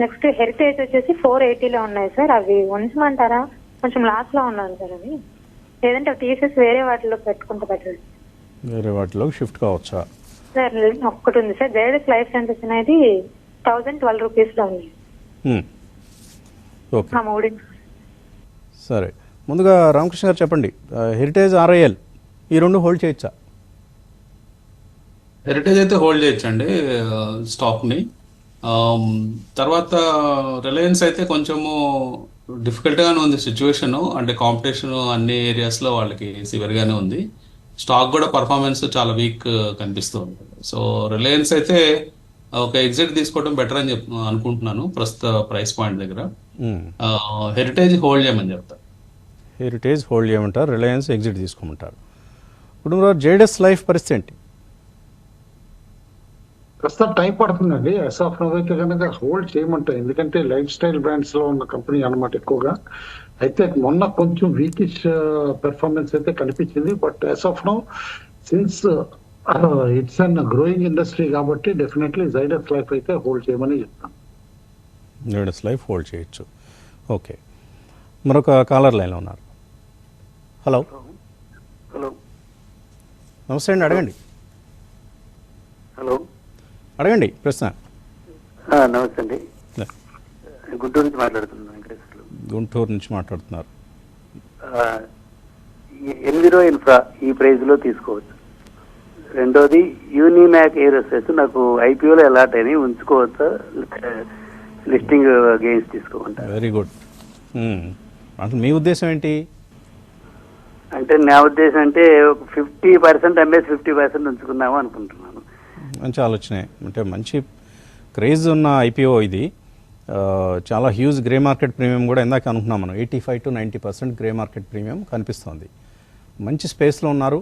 నెక్స్ట్ హెరిటేజ్ వచ్చేసి 480లో ఉన్నాయి సార్. అవి ఉంచమంటారా? కొంచెం లాస్ లో ఉన్నాను సార్ అవి. లేదంటే తీసేసి వేరే వాటిలో పెట్టుకుంటే బెటర్. వేరే వాటిలో షిఫ్ట్ కావచ్చా సార్? ఒక్కటి ఉంది సార్, జైడస్ లైఫ్ సైన్సెస్ అనేది 1012 రూపీస్లో ఉంది. ఓకే సరే, ముందుగా రామకృష్ణ గారు చెప్పండి, హెరిటేజ్, RIL ఈ రెండు హోల్డ్ చేయొచ్చా? హెరిటేజ్ అయితే హోల్డ్ చేయొచ్చండి స్టాక్ని. తర్వాత రిలయన్స్ అయితే కొంచెము డిఫికల్ట్గానే ఉంది సిచ్యువేషన్. అంటే కాంపిటీషన్ అన్ని ఏరియాస్లో వాళ్ళకి సివియర్గానే ఉంది. స్టాక్ కూడా పర్ఫార్మెన్స్ చాలా వీక్ కనిపిస్తుంది. సో రిలయన్స్ అయితే ఒక ఎగ్జిట్ తీసుకోవడం బెటర్ అని అనుకుంటున్నాను ప్రస్తుత ప్రైస్ పాయింట్ దగ్గర. హెరిటేజ్ హోల్డ్ చేయమని చెప్తారు. హెరిటేజ్ హోల్డ్ చేయమంటారు, రిలయన్స్ ఎగ్జిట్ తీసుకోమంటారు. ఇప్పుడు జేడస్ లైఫ్ పరిస్థితి ఏంటి? ప్రస్తుతం టైం పడుతుందండి. యాజ్ ఆఫ్ నౌ అయితే కనుక హోల్డ్ చేయమంటారు. ఎందుకంటే లైఫ్ స్టైల్ బ్రాండ్స్ లో ఉన్న కంపెనీ అనమాట ఎక్కువగా. అయితే మొన్న కొంచెం వీకిష్ పెర్ఫార్మెన్స్ అయితే కనిపించింది. But as of now since it's an growing industry కాబట్టి డెఫినెట్లీ జైడస్ లైఫ్ అయితే హోల్డ్ చేయమని చెప్తాను. జైడస్ లైఫ్ హోల్డ్ చేయొచ్చు. ఓకే, మరొక కాలర్ లైన్లో ఉన్నారు. హలో హలో నమస్తే అండి, అడగండి. హలో అడగండి ప్రశ్న. నమస్తే అండి, గుంటూరు నుంచి మాట్లాడుతున్నాను. వెంకటేశ్వర్లు. గుంటూరు నుంచి మాట్లాడుతున్నారు. ఎన్విరో ఇన్ఫ్రా ఈ ప్రైజ్ లో తీసుకోవచ్చు. రెండోది యూనిమ్యాక్ ఏరోస్పేస్ నాకు IPO లో అలాట్ అయినాయి, ఉంచుకోవచ్చా లిస్టింగ్ గెయిన్స్ తీసుకోమంటారు. Very good. అంటే మీ ఉద్దేశం ఏంటి? అంటే నా ఉద్దేశం అంటే 50% అమ్మేసి 50% ఉంచుకుందాము అనుకుంటున్నాను. మంచి ఆలోచనే. అంటే మంచి క్రేజ్ ఉన్న ఐపీఓ ఇది. చాలా హ్యూజ్ గ్రే మార్కెట్ ప్రీమియం కూడా ఇందాక అనుకున్నాం మనం, 85 to 90% గ్రే మార్కెట్ ప్రీమియం కనిపిస్తుంది. మంచి స్పేస్లో ఉన్నారు.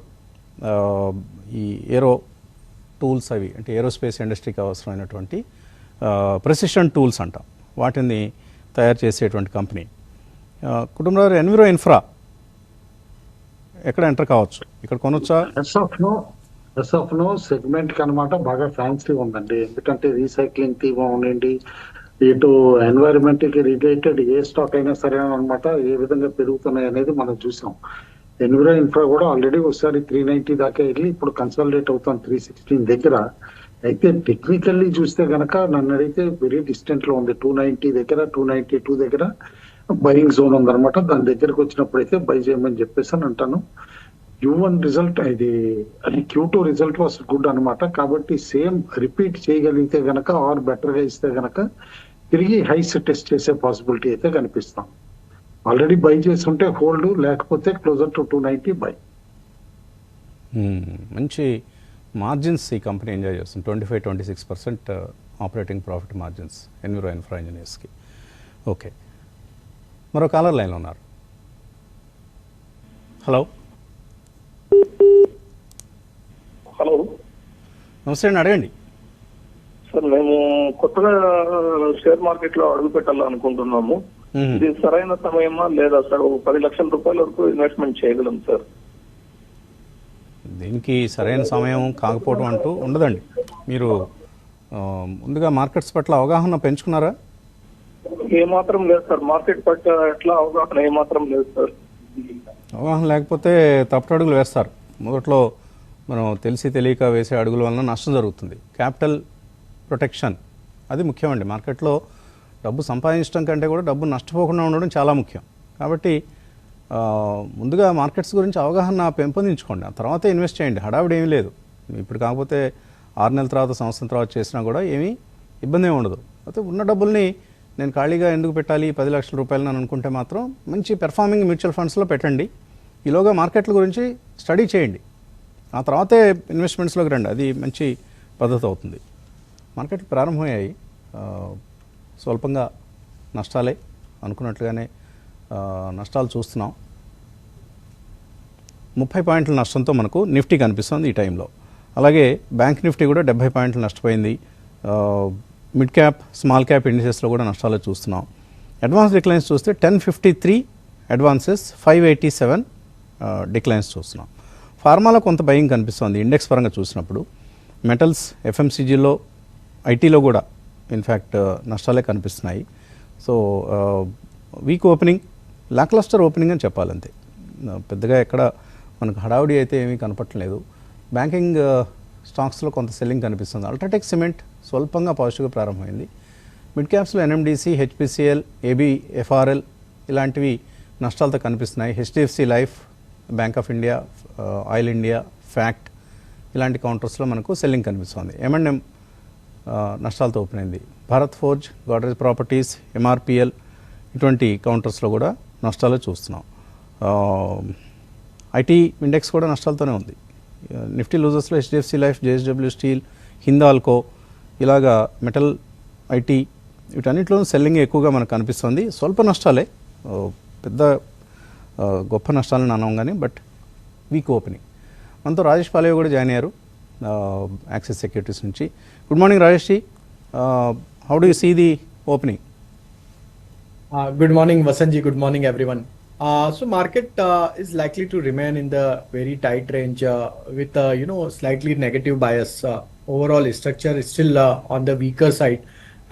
ఈ ఏరో టూల్స్ అవి అంటే ఏరోస్పేస్ ఇండస్ట్రీకి అవసరమైనటువంటి ప్రెసిషన్ టూల్స్ అంటాం, వాటిని తయారు చేసేటువంటి కంపెనీ. కుటుంబంలో ఎన్విరో ఇన్ఫ్రా ఎక్కడ ఎంటర్ కావచ్చు, ఇక్కడ కొనొచ్చా? ఎస్ ఆఫ్ నో సెగ్మెంట్ కి అనమాట బాగా ఫ్యాన్సీ ఉందండి. ఎందుకంటే రీసైక్లింగ్ థీమ్ ఉండండి, ఇటు ఎన్వైరన్మెంట్ కి రిలేటెడ్ ఏ స్టాక్ అయినా సరే అనమాట ఏ విధంగా పెరుగుతున్నాయి అనేది మనం చూసాం. ఎన్విరో ఇన్ఫ్రా కూడా ఆల్రెడీ ఒకసారి 390 దాకా వెళ్ళి ఇప్పుడు కన్సాలిడేట్ అవుతాం 316 దగ్గర. అయితే టెక్నికల్లీ చూస్తే గనక నన్ను అడిగితే వెరీ డిస్టెంట్ లో ఉంది. 290 దగ్గర 292 దగ్గర బయింగ్ జోన్ ఉందన్నమాట. దాని దగ్గరకు వచ్చినప్పుడు అయితే బై చేయమని చెప్పేసి అని అంటాను. Q1 రిజల్ట్ అది Q2 రిజల్ట్ వాస్ గుడ్ అనమాట. కాబట్టి సేమ్ రిపీట్ చేయగలిగితే గనక ఆర్ బెటర్ గా ఇస్తే గనక తిరిగి హైస్ టెస్ట్ చేసే పాసిబిలిటీ అయితే కనిపిస్తాం. ఆల్రెడీ బై చేసి ఉంటే హోల్డ్, లేకపోతే క్లోజర్ టు 290 బై. మంచి మార్జిన్స్ ఈ కంపెనీ ఎంజాయ్ చేస్తుంది. 25-26% operating profit margins enviro infra ఇంజనీర్స్కి. ఓకే, మరో కాలర్ లైన్లో ఉన్నారు. హలో. హలో, నమస్తే అండి, అడగండి. సార్ మేము కొత్తగా షేర్ మార్కెట్ లో అడుగు పెట్టాలనుకుంటున్నాము. ఇది సరైన సమయమా లేదా సార్? 10 లక్షల రూపాయల వరకు ఇన్వెస్ట్మెంట్ చేయగలం సార్? దీనికి సరైన సమయం కాకపోవడం అంటూ ఉండదండి. మీరు ముందుగా మార్కెట్స్ పట్ల అవగాహన పెంచుకున్నారా? ఏమాత్రం లేదు సార్. మార్కెట్ పట్ల ఎట్లా అవగాహన ఏమాత్రం లేదు సార్. అవగాహన లేకపోతే తప్పుడు అడుగులు వేస్తారు. మొదట్లో మనం తెలిసి తెలియక వేసే అడుగుల వలన నష్టం జరుగుతుంది. క్యాపిటల్ ప్రొటెక్షన్ అది ముఖ్యమండి. మార్కెట్లో డబ్బు సంపాదించడం కంటే కూడా డబ్బు నష్టపోకుండా ఉండడం చాలా ముఖ్యం. కాబట్టి ముందుగా మార్కెట్స్ గురించి అవగాహన పెంపొందించుకోండి, ఆ తర్వాత ఇన్వెస్ట్ చేయండి. హడావిడి ఏమీ లేదు. ఇప్పుడు కాకపోతే 6 నెలల తర్వాత, సంవత్సరం తర్వాత చేసినా కూడా ఏమీ ఇబ్బంది ఉండదు. అయితే ఉన్న డబ్బుల్ని నేను ఖాళీగా ఎందుకు పెట్టాలి 10 లక్షల రూపాయలు అని అనుకుంటే మాత్రం మంచి పెర్ఫార్మింగ్ మ్యూచువల్ ఫండ్స్లో పెట్టండి. ఈలోగా మార్కెట్ల గురించి స్టడీ చేయండి, ఆ తర్వాతే ఇన్వెస్ట్మెంట్స్లోకి రండి. అది మంచి పద్ధతి అవుతుంది. మార్కెట్లు ప్రారంభమయ్యాయి, స్వల్పంగా నష్టాలే, అనుకున్నట్లుగానే నష్టాలు చూస్తున్నాం. 30 పాయింట్ల నష్టంతో మనకు నిఫ్టీ కనిపిస్తుంది ఈ టైంలో. అలాగే బ్యాంక్ నిఫ్టీ కూడా 70 పాయింట్లు నష్టపోయింది. మిడ్ క్యాప్, స్మాల్ క్యాప్ ఇండిసెస్లో కూడా నష్టాలు చూస్తున్నాం. అడ్వాన్స్ డిక్లైన్స్ చూస్తే 1053 అడ్వాన్సెస్, 587 డిక్లైన్స్ చూస్తున్నాం. ఫార్మాలో కొంత బయింగ్ కనిపిస్తుంది ఇండెక్స్ పరంగా చూసినప్పుడు. మెటల్స్, ఎఫ్ఎంసీజీలో, ఐటీలో కూడా ఇన్ఫ్యాక్ట్ నష్టాలే కనిపిస్తున్నాయి. సో వీక్ ఓపెనింగ్, లాక్లస్టర్ ఓపెనింగ్ అని చెప్పాలంతే. పెద్దగా ఎక్కడ మనకు హడావుడి అయితే ఏమీ కనపట్లేదు. బ్యాంకింగ్ స్టాక్స్లో కొంత సెల్లింగ్ కనిపిస్తుంది. అల్ట్రాటెక్ సిమెంట్ స్వల్పంగా పాజిటివ్గా ప్రారంభమైంది. మిడ్ క్యాప్స్లో ఎన్ఎండిసి, హెచ్పిసిఎల్, ఏబిఎఫ్ఆర్ఎల్ ఇలాంటివి నష్టాలతో కనిపిస్తున్నాయి. HDFC life, bank of India, oil India, fact ఇలాంటి కౌంటర్స్లో మనకు సెల్లింగ్ కనిపిస్తుంది. M&M నష్టాలతో ఓపెన్ అయింది. Bharat forge, Godrej properties, MRPL ఇటువంటి కౌంటర్స్లో కూడా నష్టాలు చూస్తున్నాం. ఐటీ ఇండెక్స్ కూడా నష్టాలతోనే ఉంది. నిఫ్టీ లూజర్స్లో HDFC life, JSW steel, Hindalco ఇలాగా మెటల్, ఐటీ వీటన్నిటిలోనూ సెల్లింగ్ ఎక్కువగా మనకు కనిపిస్తుంది. స్వల్ప నష్టాలే, పెద్ద గొప్ప నష్టాలను అన్నాం కానీ, బట్ వీక్ ఓపెనింగ్. మనతో రాజేష్ పాలేవి కూడా జాయిన్ అయ్యారు యాక్సిస్ సెక్యూరిటీస్ నుంచి. Good morning Rajesh ji, how do you see the opening? Good morning, Vasan ji. Good morning, everyone. So market is likely to remain in the very tight range with slightly negative bias. Overall structure is still on the weaker side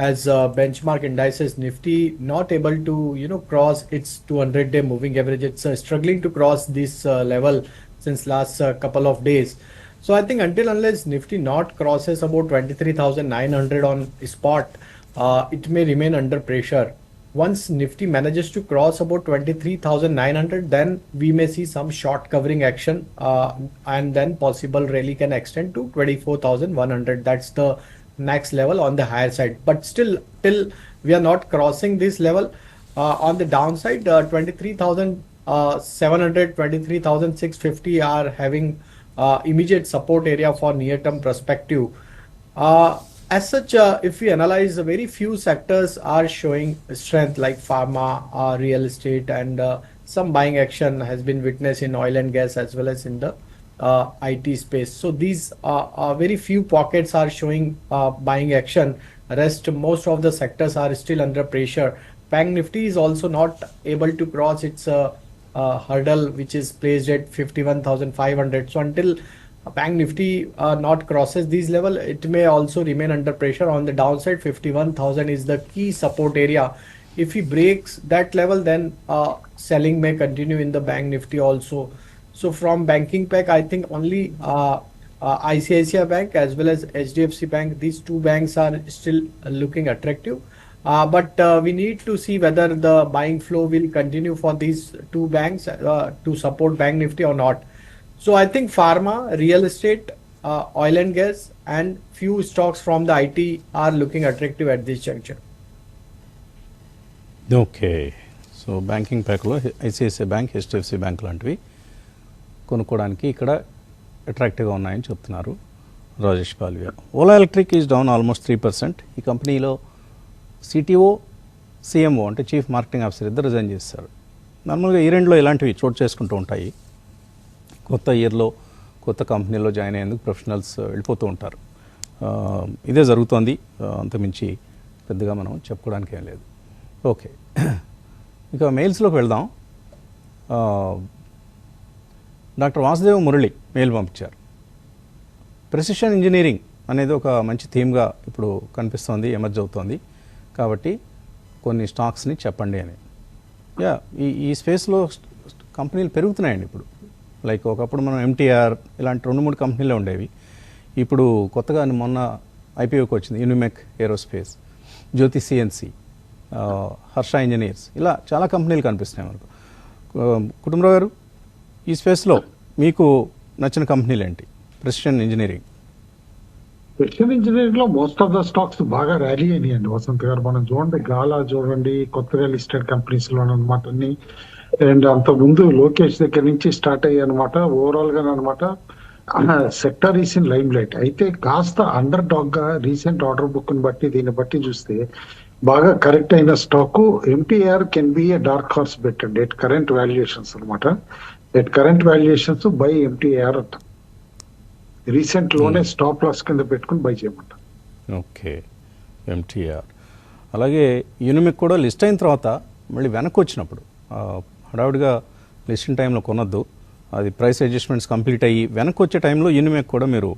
as benchmark indices Nifty not able to cross its 200-day moving average. It's struggling to cross this level since last couple of days. So I think until unless Nifty not crosses about 23,900 on spot, it may remain under pressure. Once Nifty manages to cross about 23,900, then we may see some short covering action and then possible rally can extend to 24,100. That's the next level on the higher side. But still, till we are not crossing this level, on the downside, 23,700, 23,650 are having immediate support area for near-term perspective. As such, if we analyze, very few sectors are showing strength like pharma, real estate, and some buying action has been witnessed in oil and gas as well as in the IT space. So these very few pockets are showing buying action. Rest, most of the sectors are still under pressure. Bank Nifty is also not able to cross its hurdle, which is placed at 51,500. So until Bank Nifty not crosses these level, it may also remain under pressure. On the downside, 51,000 is the key support area. If he breaks that level, then selling may continue in the Bank Nifty also. So from banking pack, I think only ICICI Bank as well as HDFC Bank, these two banks are still looking attractive. But we need to see whether the buying flow will continue for these two banks to support Bank Nifty or not. So I think pharma, real estate, oil and gas, and few stocks from the IT are looking attractive at this juncture. Okay, so banking ప్యాక్లో ICICI bank, HDFC bank లాంటివి కొనుక్కోవడానికి ఇక్కడ అట్రాక్టివ్గా ఉన్నాయని చెప్తున్నారు Rajesh Palviya. Ola electric is down almost 3%. ఈ కంపెనీలో CTO, CMO అంటే చీఫ్ మార్కెటింగ్ ఆఫీసర్ ఇద్దరు రిజైన్ చేస్తారు. నార్మల్గా ఈ రెండులో ఇలాంటివి చోటు చేసుకుంటూ ఉంటాయి. కొత్త ఇయర్లో కొత్త కంపెనీలో జాయిన్ అయ్యేందుకు ప్రొఫెషనల్స్ వెళ్ళిపోతూ ఉంటారు. ఇదే జరుగుతోంది, అంతమించి పెద్దగా మనం చెప్పుకోవడానికి ఏం లేదు. ఓకే, ఇక మెయిల్స్లోకి వెళ్దాం. డాక్టర్ వాసుదేవ్ మురళి మెయిల్ పంపించారు. ప్రెసిషన్ ఇంజనీరింగ్ అనేది ఒక మంచి థీమ్గా ఇప్పుడు కనిపిస్తోంది, ఎమర్జ్ అవుతోంది. కాబట్టి కొన్ని స్టాక్స్ని చెప్పండి అని. ఈ స్పేస్లో కంపెనీలు పెరుగుతున్నాయండి ఇప్పుడు. లైక్ ఒకప్పుడు మనం ఎంటీఆర్ ఇలాంటి 2-3 కంపెనీలే ఉండేవి. ఇప్పుడు కొత్తగా మొన్న ఐపీఓకి వచ్చింది యూనిమెక్ ఏరోస్పేస్, జ్యోతి సిఎన్సి, హర్ష ఇంజనీర్స్, ఇలా చాలా కంపెనీలు కనిపిస్తున్నాయి మనకు. కుటుంబరావు గారు, ఈ స్పేస్లో మీకు నచ్చిన కంపెనీలు ఏంటి? ప్రెసిషన్ ఇంజనీరింగ్ లో మోస్ట్ ఆఫ్ ద స్టాక్స్ బాగా ర్యాలీ అయినాయండి వసంత్ గారు. మనం చూడండి, గాలా చూడండి, కొత్తగా లిస్టెడ్ కంపెనీస్ లో అనమాట అన్ని. అండ్ అంత ముందు లోకేష్ దగ్గర నుంచి స్టార్ట్ అయ్యాయి అనమాట. ఓవరాల్ గా అనమాట sector is in limelight. అయితే కాస్త అండర్ డాగ్ గా రీసెంట్ ఆర్డర్ బుక్ ని బట్టి దీన్ని బట్టి చూస్తే బాగా కరెక్ట్ అయిన stock MTAR can be a dark horse bet అండి ఎట్ కరెంట్ వాల్యుయేషన్స్ అనమాట. At current valuations buy MTAR అంట. రీసెంట్ లోనే స్టాప్ లాస్ కింద పెట్టుకుని బై చేయమంట. Okay, MTR. అలాగే యూనిమెక్ కూడా లిస్ట్ అయిన తర్వాత మళ్ళీ వెనక్కి వచ్చినప్పుడు హడావుడిగా లిస్టింగ్ టైంలో కొనొద్దు. అది ప్రైస్ అడ్జస్ట్మెంట్స్ కంప్లీట్ అయ్యి వెనక్కి వచ్చే టైంలో యూనిమెక్ కూడా మీరు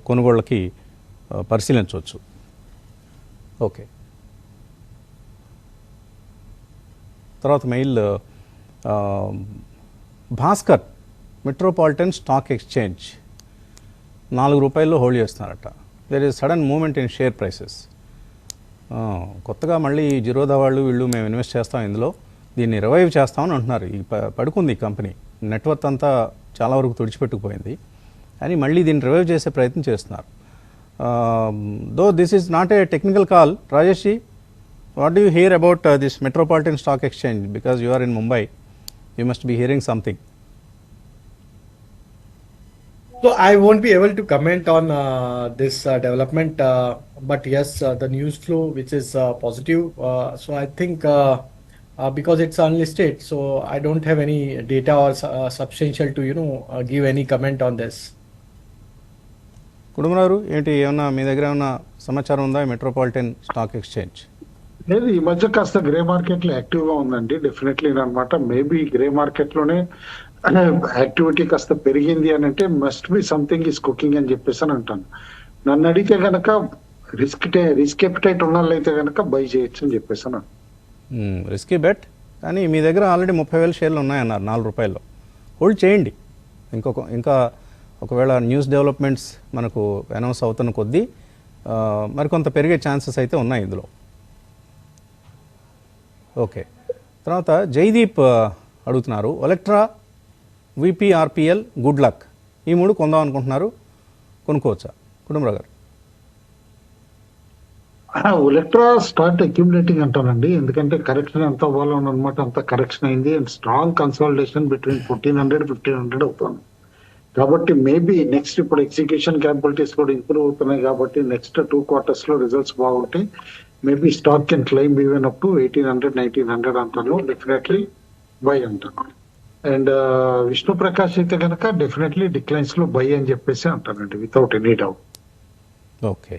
కొనుగోళ్ళకి పరిశీలించవచ్చు. ఓకే, తర్వాత mail Bhaskar, Metropolitan Stock Exchange 4 రూపాయల్లో హోల్డ్ చేస్తున్నారట. There is sudden movement in share prices. కొత్తగా మళ్ళీ జిరోదా వాళ్ళు వీళ్ళు మేము ఇన్వెస్ట్ చేస్తాం ఇందులో, దీన్ని రివైవ్ చేస్తామని అంటున్నారు. ఈ పడుకుంది ఈ కంపెనీ, నెట్వర్క్ అంతా చాలా వరకు తుడిచిపెట్టుకుపోయింది అని మళ్ళీ దీన్ని రివైవ్ చేసే ప్రయత్నం చేస్తున్నారు. Though this is not a technical call. Rajesh ji, what do you hear about this Metropolitan Stock Exchange? Because you are in Mumbai, you must be hearing something. So I won't be able to comment on this development, but yes, the news flow which is positive. So I think because it's unlisted, so I don't have any data or substantial to give any comment on this. Kutumbarao ఏంటి, ఏమన్నా మీ దగ్గర ఏమన్నా సమాచారం ఉందా metropolitan Stock exchange? లేదు, ఈ మధ్య కాస్త గ్రే మార్కెట్ లో యాక్టివ్ గా ఉందండి. డెఫినెట్లీ అనమాట. మేబీ గ్రే మార్కెట్ లోనే యాక్టివిటీ కాస్త పెరిగింది అని అంటే must be something is cooking అని చెప్పేసి అని అంటాను. నన్ను అడిగితే గనక రిస్క్ ఎపిటైట్ ఉన్న వాళ్ళైతే గనక బై చేయొచ్చు అని చెప్పేసి అని. రిస్కీ బెట్, కానీ మీ దగ్గర ఆల్రెడీ 30,000 షేర్లు ఉన్నాయన్నారు 4 రూపాయల్లో. హోల్డ్ చేయండి. ఇంకా ఒకవేళ న్యూస్ డెవలప్మెంట్స్ మనకు అనౌన్స్ అవుతున్న కొద్దీ మరికొంత పెరిగే ఛాన్సెస్ అయితే ఉన్నాయి ఇందులో. ఓకే, తర్వాత జైదీప్ అడుగుతున్నారు, ఒలెక్ట్రా, విపిఆర్పిఎల్, గుడ్ లక్, ఈ 3 కొందాం అనుకుంటున్నారు, కొనుక్కోవచ్చా? కుటుంబరావు గారు. ఎలక్ట్రా స్టార్ట్ అక్యుములేటింగ్ అంటానండి, ఎందుకంటే కరెక్షన్ ఎంత అవ్వాలని అనమాట అంత కరెక్షన్ అయింది అండ్ స్ట్రాంగ్ కన్సాలిడేషన్ బిట్వీన్ 1400-1500 అవుతుంది. కాబట్టి మేబీ నెక్స్ట్ ఇప్పుడు ఎగ్జిక్యూషన్ క్యాపబిలిటీస్ కూడా ఇంప్రూవ్ అవుతున్నాయి కాబట్టి నెక్స్ట్ 2 quarters లో రిజల్ట్స్ బాగుంటాయి. Maybe stock can climb even up to 1800-1900 అంటాను, డెఫినెట్లీ బై అంటాను. అండ్ విష్ణు ప్రకాష్ అయితే కనుక డెఫినెట్లీ డిక్లైన్స్ లో బై అని చెప్పేసి అంటానండి without any doubt. Okay,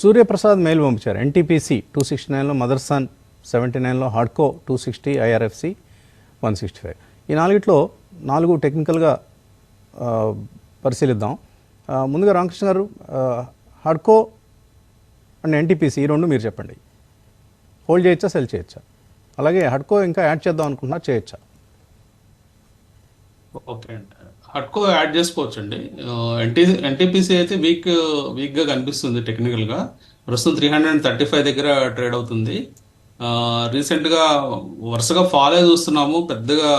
Suryaprasad mail పంపించారు. ఎన్టీపీసీ 269లో, మదర్సన్ 79లో, హాడ్కో 260, ఐఆర్ఎఫ్సి 165. ఈ నాలుగిట్లో 4 టెక్నికల్గా పరిశీలిద్దాం. ముందుగా రామకృష్ణ గారు, హాడ్కో అండ్ ఎన్టీపీసీ ఈ రెండు మీరు చెప్పండి. హోల్డ్ చేయొచ్చా, సెల్ చేయొచ్చా? అలాగే హడ్కో ఇంకా యాడ్ చేద్దాం అనుకుంటున్నా, చేయొచ్చా? ఓకే అండి, హడ్కో యాడ్ చేసుకోవచ్చు అండి. ఎన్టీపీసీ అయితే వీక్గా కనిపిస్తుంది టెక్నికల్గా. ప్రస్తుతం 335 దగ్గర ట్రేడ్ అవుతుంది. రీసెంట్గా వరుసగా ఫాలే చూస్తున్నాము, పెద్దగా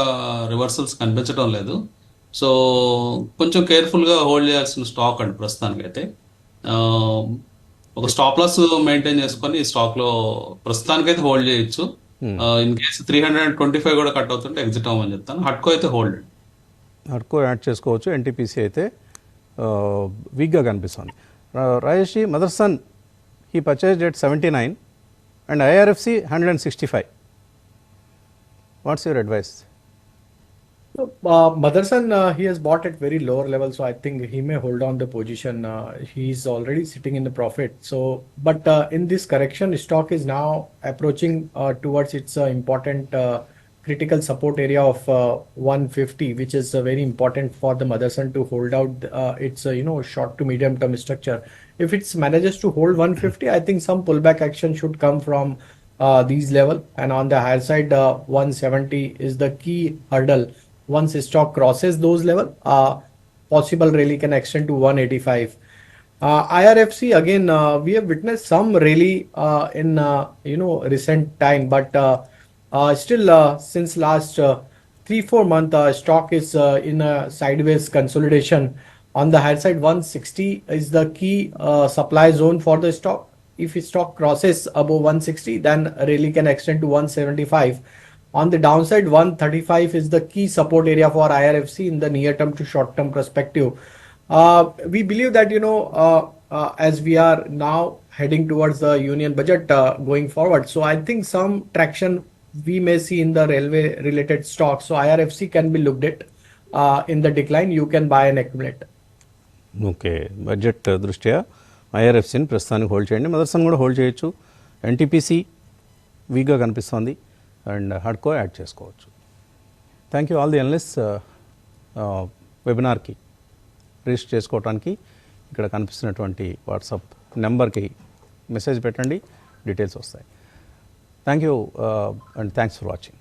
రివర్సల్స్ కనిపించడం లేదు. సో కొంచెం కేర్ఫుల్గా హోల్డ్ చేయాల్సిన స్టాక్ అండి ప్రస్తుతానికైతే. ఒక స్టాప్ లాస్ మెయింటైన్ చేసుకొని ఈ స్టాక్లో ప్రస్తుతానికైతే హోల్డ్ చేయొచ్చు. ఇన్ కేసు 325 కూడా కట్ అవుతుంటే ఎగ్జిట్ అవ్వమని చెప్తాను. హడ్కో అయితే హోల్డ్. హడ్కో యాడ్ చేసుకోవచ్చు. ఎన్టీపీసీ అయితే వీక్గా కనిపిస్తుంది. Rajesh, Motherson he purchased at 79 and IRFC 165. What's your advice? Motherson, he has bought at very lower level, so I think he may hold on the position. He's already sitting in the profit. So, but in this correction, stock is now approaching towards its important critical support area of 150, which is very important for the Motherson to hold out its short to medium term structure. If it manages to hold 150, I think some pullback action should come from these level, and on the higher side, 170 is the key hurdle. Once stock crosses those level, possible rally can extend to 185. IRFC again, we have witnessed some rally in recent time, but still since last 3-4 months, stock is in a sideways consolidation. On the higher side, 160 is the key supply zone for the stock. If stock crosses above 160, then rally can extend to 175. On the downside, 135 is the key support area for IRFC in the near term to short term perspective. We believe that as we are now heading towards the union budget going forward, so I think some traction we may see in the railway related stocks. So IRFC can be looked at in the decline. You can buy and accumulate. Okay, budget దృష్ట్యా ఐఆర్ఎఫ్సిని ప్రస్తుతానికి hold చేయండి. Motherson కూడా hold చేయొచ్చు. NTPC వీక్గా కనిపిస్తుంది and హడ్కో add చేసుకోవచ్చు. Thank you all the analyst. వెబినార్కి రిజిస్టర్ చేసుకోవడానికి ఇక్కడ కనిపిస్తున్నటువంటి వాట్సాప్ నెంబర్కి మెసేజ్ పెట్టండి, డీటెయిల్స్ వస్తాయి. Thank you and thanks for watching.